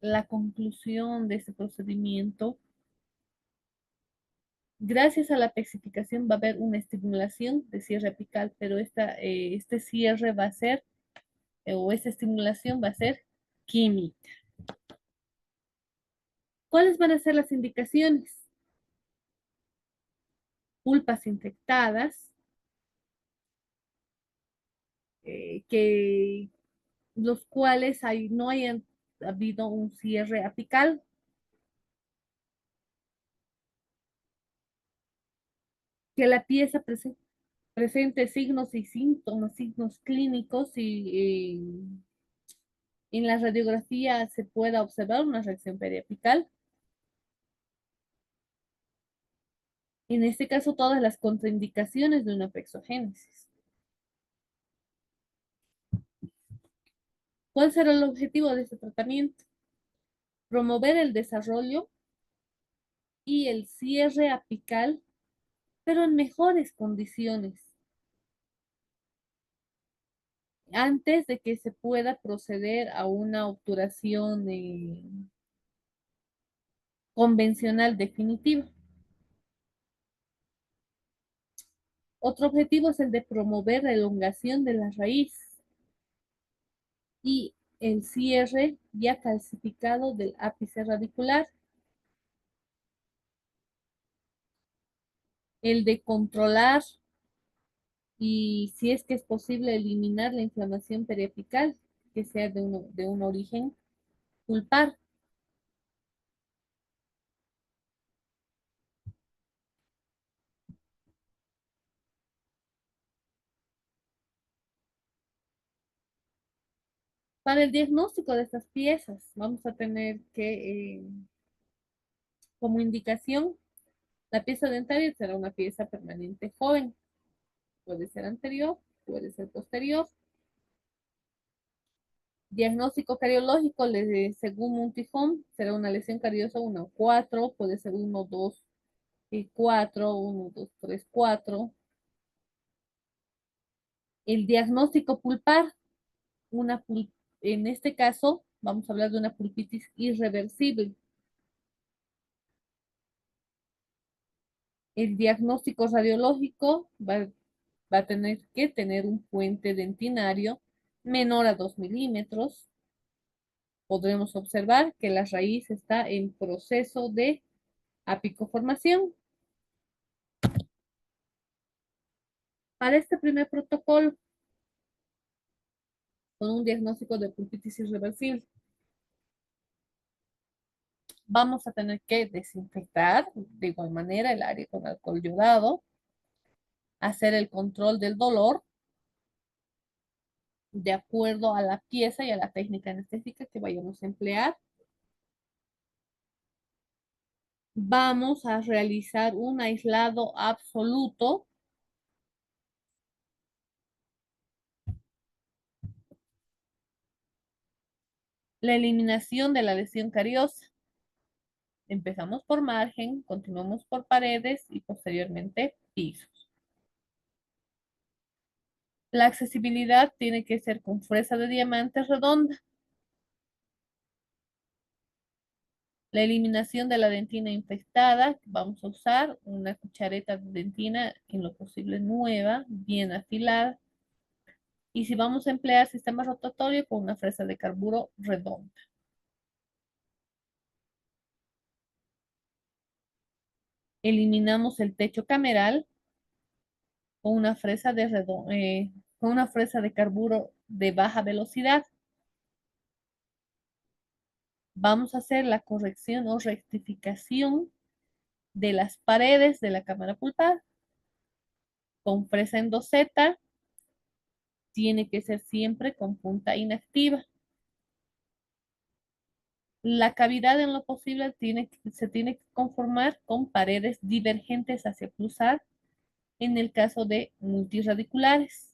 la conclusión de este procedimiento, gracias a la pexificación va a haber una estimulación de cierre apical, pero este cierre va a ser, o esta estimulación va a ser química. ¿Cuáles van a ser las indicaciones? Pulpas infectadas, que los cuales no hayan habido un cierre apical, que la pieza presente signos y síntomas, signos clínicos y en la radiografía se pueda observar una reacción periapical. En este caso, todas las contraindicaciones de una pexogénesis. ¿Cuál será el objetivo de este tratamiento? Promover el desarrollo y el cierre apical, pero en mejores condiciones, antes de que se pueda proceder a una obturación convencional definitiva. Otro objetivo es el de promover la elongación de la raíz y el cierre ya calcificado del ápice radicular, el de controlar y, si es que es posible, eliminar la inflamación periapical que sea de un origen pulpar. Para el diagnóstico de estas piezas, vamos a tener que, como indicación, la pieza dentaria será una pieza permanente joven. Puede ser anterior, puede ser posterior. Diagnóstico cariológico, según un tijón, será una lesión cariosa 1 4, puede ser 1, 2 y 4, 1, 2, 3, 4. El diagnóstico pulpar, una en este caso, vamos a hablar de una pulpitis irreversible. El diagnóstico radiológico va a tener que tener un puente dentinario menor a 2 milímetros. Podremos observar que la raíz está en proceso de apicoformación. Para este primer protocolo, con un diagnóstico de pulpitis irreversible, vamos a tener que desinfectar de igual manera el área con alcohol yodado, hacer el control del dolor de acuerdo a la pieza y a la técnica anestésica que vayamos a emplear. Vamos a realizar un aislado absoluto la eliminación de la lesión cariosa. Empezamos por margen, continuamos por paredes y posteriormente pisos. La accesibilidad tiene que ser con fresa de diamante redonda. La eliminación de la dentina infectada, vamos a usar una cuchareta de dentina en lo posible nueva, bien afilada. Y si vamos a emplear sistema rotatorio, con una fresa de carburo redonda. Eliminamos el techo cameral con una con una fresa de carburo de baja velocidad. Vamos a hacer la corrección o rectificación de las paredes de la cámara pulpar con fresa endoseta. Tiene que ser siempre con punta inactiva. La cavidad en lo posible se tiene que conformar con paredes divergentes hacia pulsar en el caso de multirradiculares.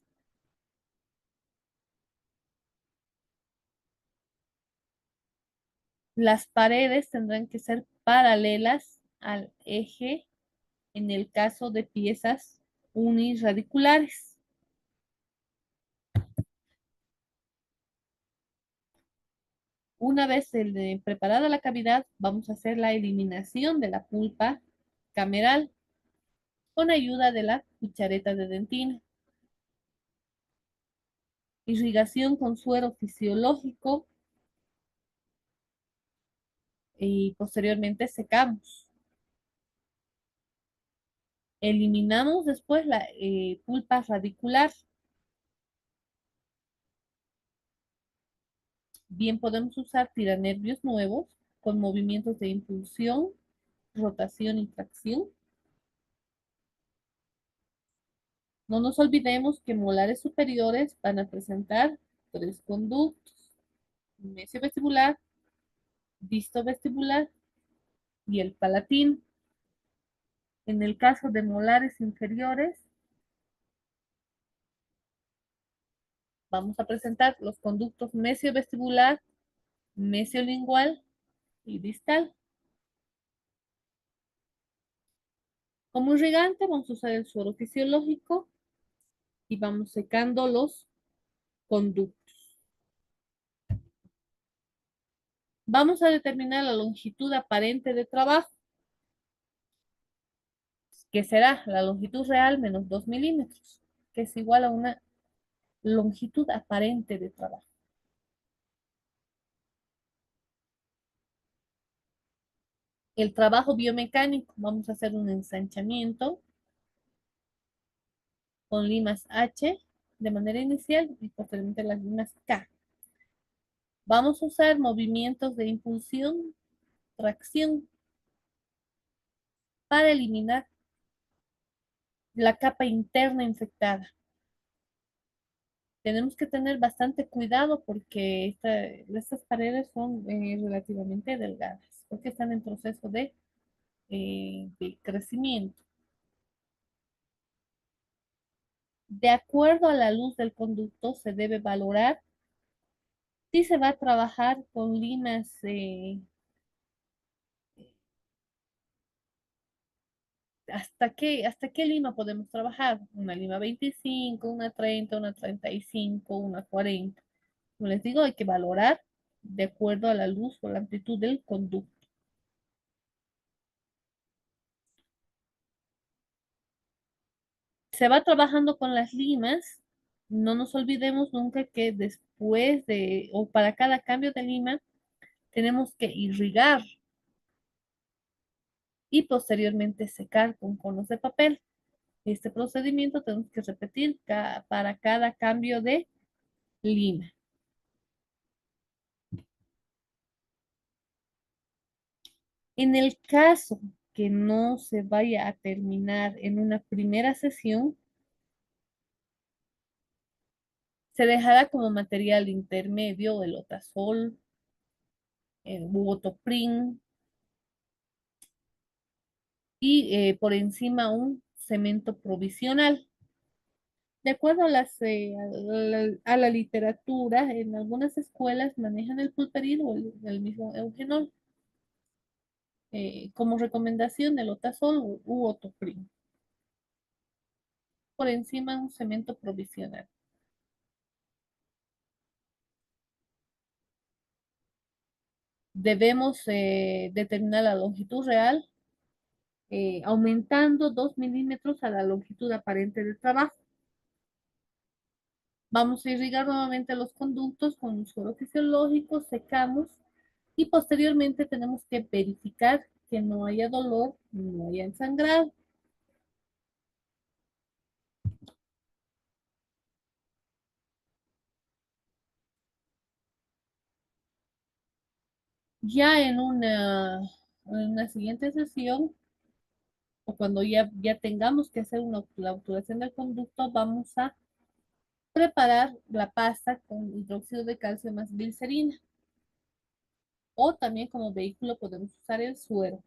Las paredes tendrán que ser paralelas al eje en el caso de piezas unirradiculares. Una vez preparada la cavidad, vamos a hacer la eliminación de la pulpa cameral con ayuda de la cuchareta de dentina. Irrigación con suero fisiológico y posteriormente secamos. Eliminamos después la pulpa radicular. Bien podemos usar tiranervios nuevos con movimientos de impulsión, rotación y tracción. No nos olvidemos que molares superiores van a presentar tres conductos: mesio vestibular, disto vestibular y el palatino. En el caso de molares inferiores, vamos a presentar los conductos mesio vestibular, mesiolingual y distal. Como irrigante vamos a usar el suero fisiológico y vamos secando los conductos. Vamos a determinar la longitud aparente de trabajo, que será la longitud real menos 2 milímetros, que es igual a una longitud aparente de trabajo. El trabajo biomecánico, vamos a hacer un ensanchamiento con limas H de manera inicial y posteriormente las limas K. Vamos a usar movimientos de impulsión, tracción, para eliminar la capa interna infectada. Tenemos que tener bastante cuidado porque estas paredes son relativamente delgadas, porque están en proceso de crecimiento. De acuerdo a la luz del conducto, se debe valorar si se va a trabajar con limas, hasta qué lima podemos trabajar. Una lima 25, una 30, una 35, una 40. Como les digo, hay que valorar de acuerdo a la luz o la amplitud del conducto. Se va trabajando con las limas. No nos olvidemos nunca que después de o para cada cambio de lima tenemos que irrigar y posteriormente secar con conos de papel. Este procedimiento tenemos que repetir para cada cambio de lima. En el caso que no se vaya a terminar en una primera sesión, se dejará como material intermedio el otasol, el bubotoprin y por encima un cemento provisional. De acuerdo a la literatura, en algunas escuelas manejan el pulperín o el mismo eugenol. Como recomendación, el otasol u otoprin. Por encima un cemento provisional. Debemos determinar la longitud real, aumentando 2 milímetros a la longitud aparente del trabajo. Vamos a irrigar nuevamente los conductos con un suero fisiológico, secamos y posteriormente tenemos que verificar que no haya dolor, no haya sangrado. Ya en una siguiente sesión o cuando ya tengamos que hacer la obturación del conducto, vamos a preparar la pasta con hidróxido de calcio más glicerina. O también como vehículo podemos usar el suero.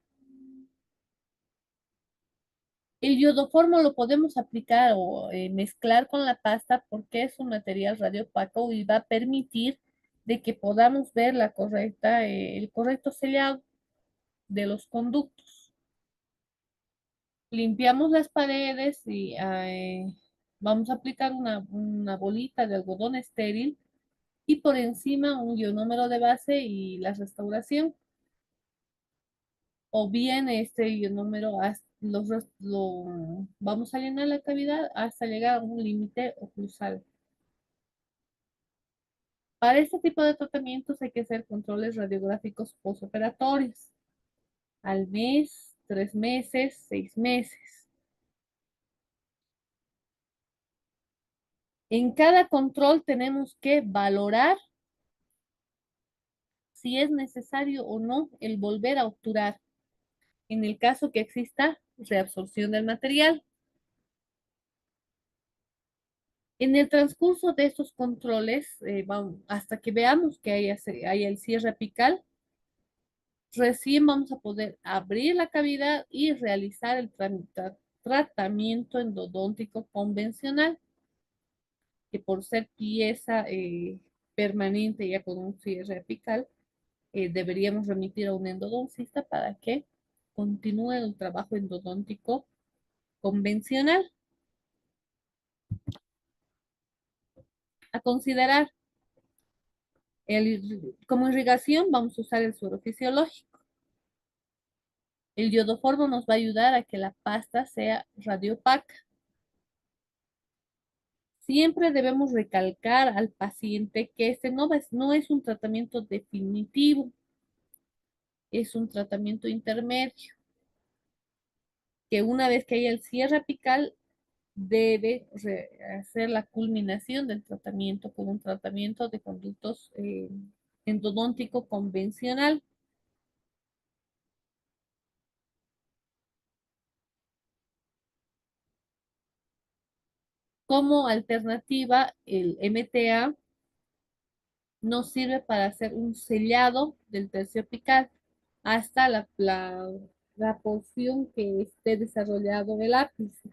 El iodoformo lo podemos aplicar o mezclar con la pasta porque es un material radiopaco y va a permitir de que podamos ver el correcto sellado de los conductos. Limpiamos las paredes y vamos a aplicar una bolita de algodón estéril y por encima un ionómero de base y la restauración. O bien este ionómero vamos a llenar la cavidad hasta llegar a un límite oclusal. Para este tipo de tratamientos hay que hacer controles radiográficos postoperatorios al mes, 3 meses, 6 meses. En cada control tenemos que valorar si es necesario o no el volver a obturar, en el caso que exista reabsorción del material. En el transcurso de estos controles, hasta que veamos que haya el cierre apical, recién vamos a poder abrir la cavidad y realizar el tratamiento endodóntico convencional, que por ser pieza permanente ya con un cierre apical, deberíamos remitir a un endodoncista para que continúe el trabajo endodóntico convencional. A considerar, como irrigación vamos a usar el suero fisiológico. El iodoformo nos va a ayudar a que la pasta sea radiopaca. Siempre debemos recalcar al paciente que este no es un tratamiento definitivo, es un tratamiento intermedio, que una vez que haya el cierre apical, debe hacer la culminación del tratamiento con un tratamiento de conductos endodóntico convencional. Como alternativa, el MTA nos sirve para hacer un sellado del tercio apical hasta la porción que esté desarrollado el ápice.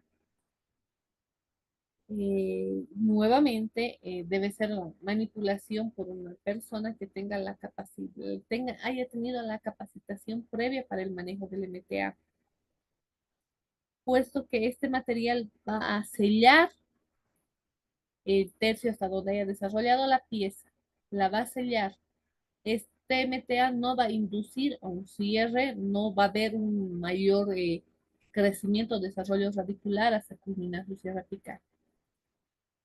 Nuevamente, debe ser una manipulación por una persona que tenga la capacidad, haya tenido la capacitación previa para el manejo del MTA, puesto que este material va a sellar el tercio hasta donde haya desarrollado la pieza, la va a sellar. Este MTA no va a inducir a un cierre, no va a haber un mayor crecimiento o desarrollo radicular hasta culminar su cierre apical.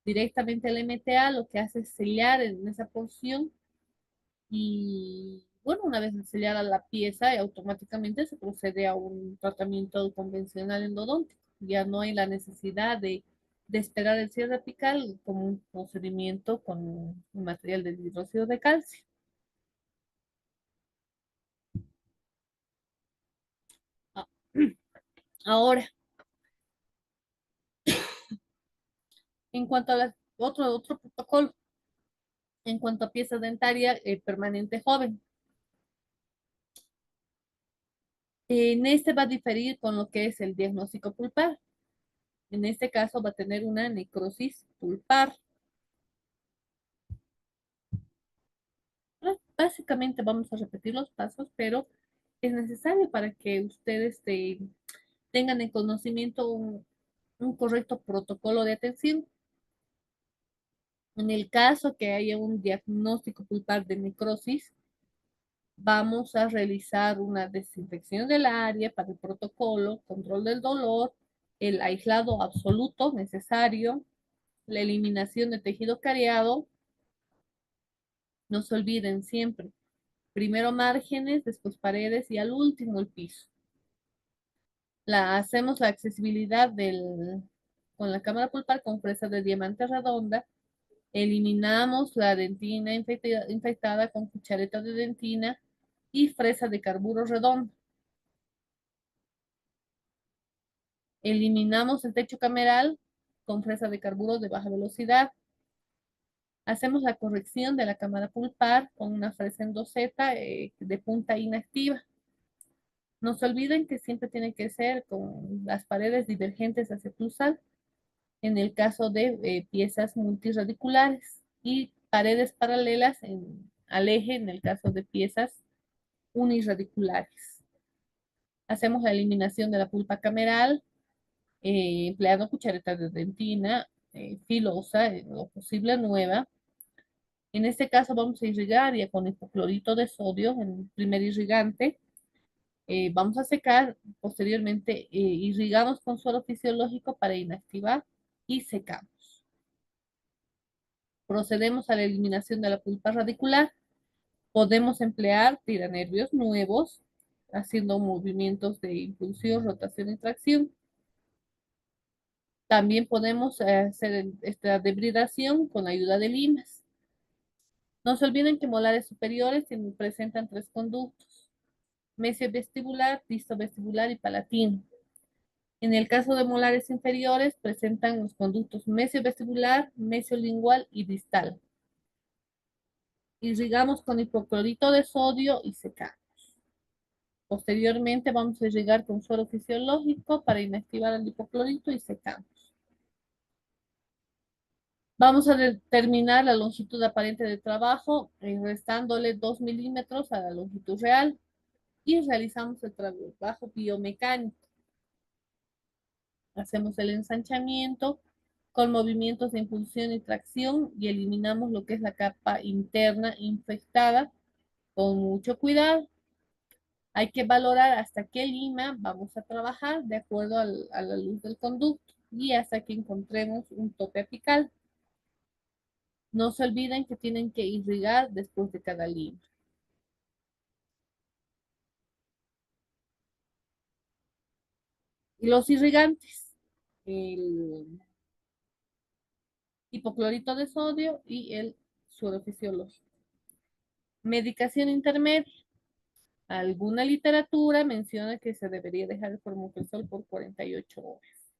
Directamente el MTA lo que hace es sellar en esa porción y bueno, una vez sellada la pieza, automáticamente se procede a un tratamiento convencional endodóntico. Ya no hay la necesidad de esperar el cierre apical como un procedimiento con un material de hidróxido de calcio. Ah, ahora, en cuanto a otro protocolo, en cuanto a pieza dentaria permanente joven, en este va a diferir con lo que es el diagnóstico pulpar. En este caso va a tener una necrosis pulpar. Básicamente vamos a repetir los pasos, pero es necesario para que ustedes tengan en conocimiento un correcto protocolo de atención. En el caso que haya un diagnóstico pulpar de necrosis, vamos a realizar una desinfección del área para el protocolo, control del dolor, el aislado absoluto necesario, la eliminación de tejido cariado. No se olviden siempre, primero márgenes, después paredes y al último el piso. Hacemos la accesibilidad con la cámara pulpar con fresa de diamante redonda. Eliminamos la dentina infectada con cuchareta de dentina y fresa de carburo redondo. Eliminamos el techo cameral con fresa de carburo de baja velocidad. Hacemos la corrección de la cámara pulpar con una fresa endoseta de punta inactiva. No se olviden que siempre tiene que ser con las paredes divergentes hacia cruzal en el caso de piezas multirradiculares y paredes paralelas al eje en el caso de piezas unirradiculares. Hacemos la eliminación de la pulpa cameral empleando cuchareta de dentina filosa, en lo posible nueva. En este caso vamos a irrigar ya con hipoclorito de sodio en el primer irrigante. Vamos a secar, posteriormente irrigamos con suero fisiológico para inactivar y secamos. Procedemos a la eliminación de la pulpa radicular. Podemos emplear tiranervios nuevos, haciendo movimientos de impulsión, rotación y tracción. También podemos hacer esta debridación con ayuda de limas. No se olviden que molares superiores presentan tres conductos: mesiovestibular, distovestibular y palatino. En el caso de molares inferiores, presentan los conductos mesiovestibular, mesiolingual y distal. Irrigamos con hipoclorito de sodio y secamos. Posteriormente vamos a irrigar con suero fisiológico para inactivar el hipoclorito y secamos. Vamos a determinar la longitud aparente de trabajo, restándole 2 milímetros a la longitud real y realizamos el trabajo biomecánico. Hacemos el ensanchamiento con movimientos de impulsión y tracción y eliminamos lo que es la capa interna infectada con mucho cuidado. Hay que valorar hasta qué lima vamos a trabajar de acuerdo a la luz del conducto y hasta que encontremos un tope apical. No se olviden que tienen que irrigar después de cada lima. Y los irrigantes, el hipoclorito de sodio y el suero fisiológico. Medicación intermedia. Alguna literatura menciona que se debería dejar el formoprazol por 48 horas.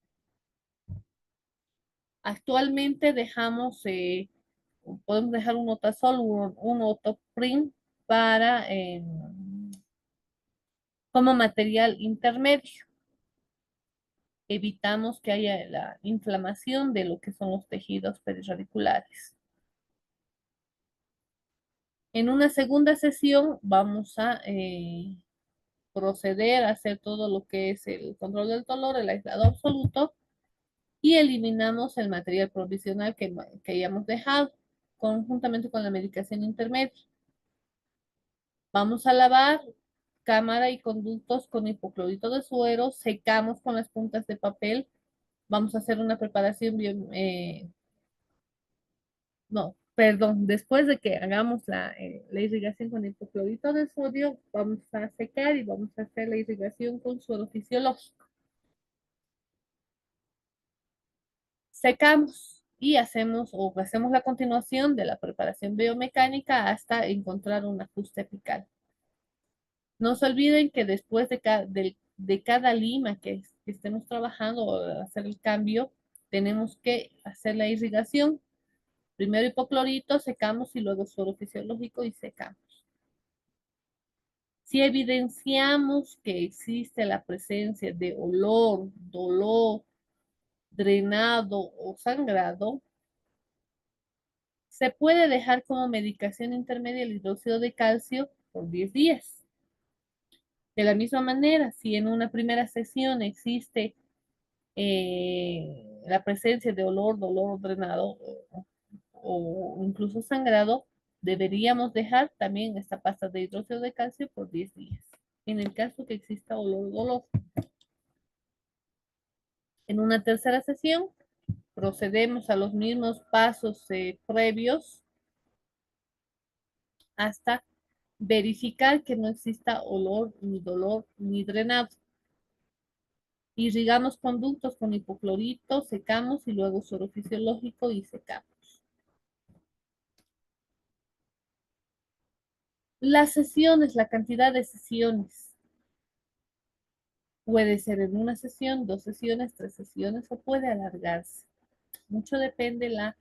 Actualmente podemos dejar un otazol, un otoprin para, como material intermedio. Evitamos que haya la inflamación de lo que son los tejidos perirradiculares. En una segunda sesión vamos a proceder a hacer todo lo que es el control del dolor, el aislado absoluto, y eliminamos el material provisional que hayamos dejado, conjuntamente con la medicación intermedia. Vamos a lavar cámara y conductos con hipoclorito de suero, secamos con las puntas de papel, vamos a hacer una preparación no, perdón, después de que hagamos la irrigación con hipoclorito de sodio, vamos a secar y vamos a hacer la irrigación con suero fisiológico. Secamos y hacemos la continuación de la preparación biomecánica hasta encontrar un ajuste apical. No se olviden que después de cada lima que estemos trabajando o hacer el cambio, tenemos que hacer la irrigación. Primero hipoclorito, secamos y luego suero fisiológico y secamos. Si evidenciamos que existe la presencia de olor, dolor, drenado o sangrado, se puede dejar como medicación intermedia el hidróxido de calcio por 10 días. De la misma manera, si en una primera sesión existe la presencia de olor, dolor, drenado o incluso sangrado, deberíamos dejar también esta pasta de hidróxido de calcio por 10 días. En el caso que exista olor o dolor. En una tercera sesión, procedemos a los mismos pasos previos hasta verificar que no exista olor, ni dolor, ni drenado. Irrigamos conductos con hipoclorito, secamos y luego suero fisiológico y secamos. Las sesiones, la cantidad de sesiones. Puede ser en una sesión, 2 sesiones, 3 sesiones o puede alargarse. Mucho depende la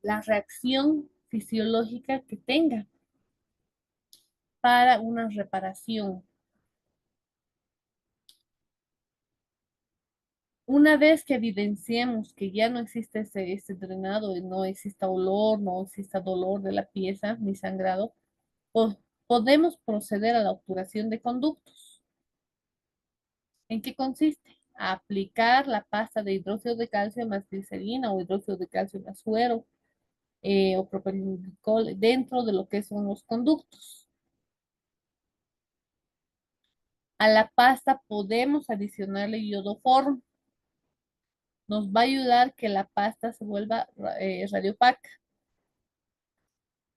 reacción fisiológica que tenga para una reparación. Una vez que evidenciemos que ya no existe ese drenado y no exista olor, no exista dolor de la pieza ni sangrado, po- podemos proceder a la obturación de conductos. ¿En qué consiste? Aplicar la pasta de hidróxido de calcio más glicerina o hidróxido de calcio más suero o propilenglicol dentro de lo que son los conductos. A la pasta podemos adicionarle iodoform. Nos va a ayudar que la pasta se vuelva radiopaca.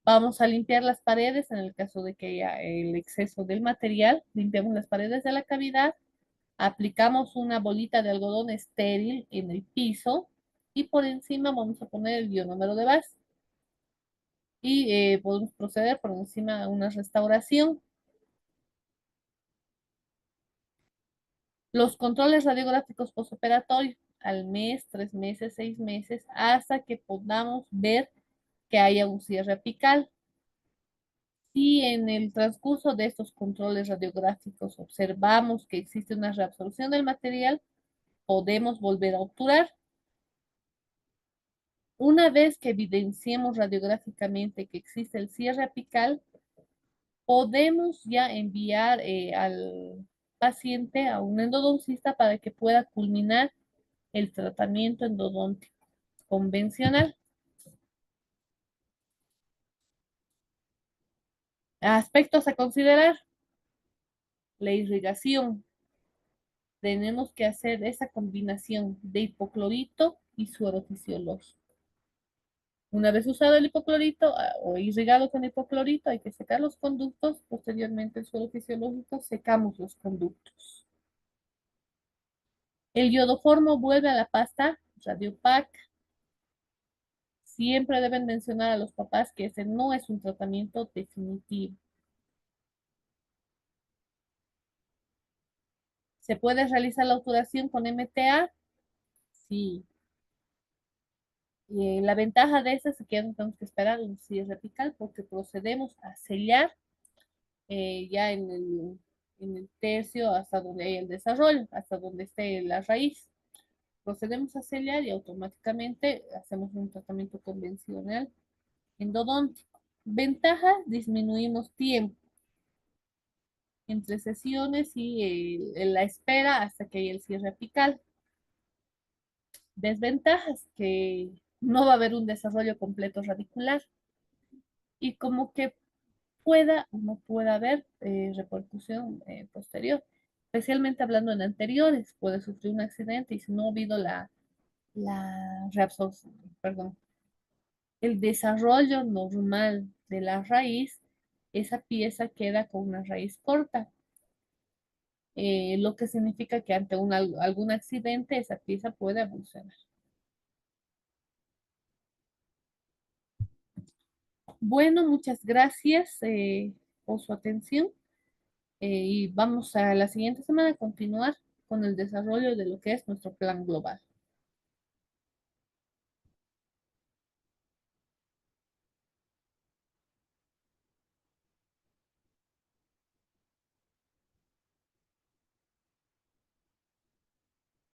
Vamos a limpiar las paredes en el caso de que haya el exceso del material. Limpiamos las paredes de la cavidad, aplicamos una bolita de algodón estéril en el piso y por encima vamos a poner el ionómero de base. Y podemos proceder por encima a una restauración. Los controles radiográficos postoperatorios al mes, 3 meses, 6 meses, hasta que podamos ver que haya un cierre apical. Si en el transcurso de estos controles radiográficos observamos que existe una reabsorción del material, podemos volver a obturar. Una vez que evidenciemos radiográficamente que existe el cierre apical, podemos ya enviar al paciente a un endodoncista para que pueda culminar el tratamiento endodóntico convencional. Aspectos a considerar: la irrigación. Tenemos que hacer esa combinación de hipoclorito y suero fisiológico. Una vez usado el hipoclorito o irrigado con hipoclorito, hay que secar los conductos. Posteriormente, el suero fisiológico, secamos los conductos. El iodoformo vuelve a la pasta Radiopac. Siempre deben mencionar a los papás que ese no es un tratamiento definitivo. ¿Se puede realizar la obturación con MTA? Sí. Y la ventaja de esta es que ya no tenemos que esperar un cierre apical porque procedemos a sellar ya en el tercio hasta donde hay el desarrollo, hasta donde esté la raíz. Procedemos a sellar y automáticamente hacemos un tratamiento convencional endodóntico. Ventaja: disminuimos tiempo entre sesiones y la espera hasta que haya el cierre apical. Desventajas: que no va a haber un desarrollo completo radicular y como que pueda o no pueda haber repercusión posterior, especialmente hablando en anteriores, puede sufrir un accidente y si no ha habido la reabsorción, perdón, el desarrollo normal de la raíz, esa pieza queda con una raíz corta, lo que significa que ante algún accidente esa pieza puede evolucionar. Bueno, muchas gracias por su atención y vamos a la siguiente semana a continuar con el desarrollo de lo que es nuestro plan global.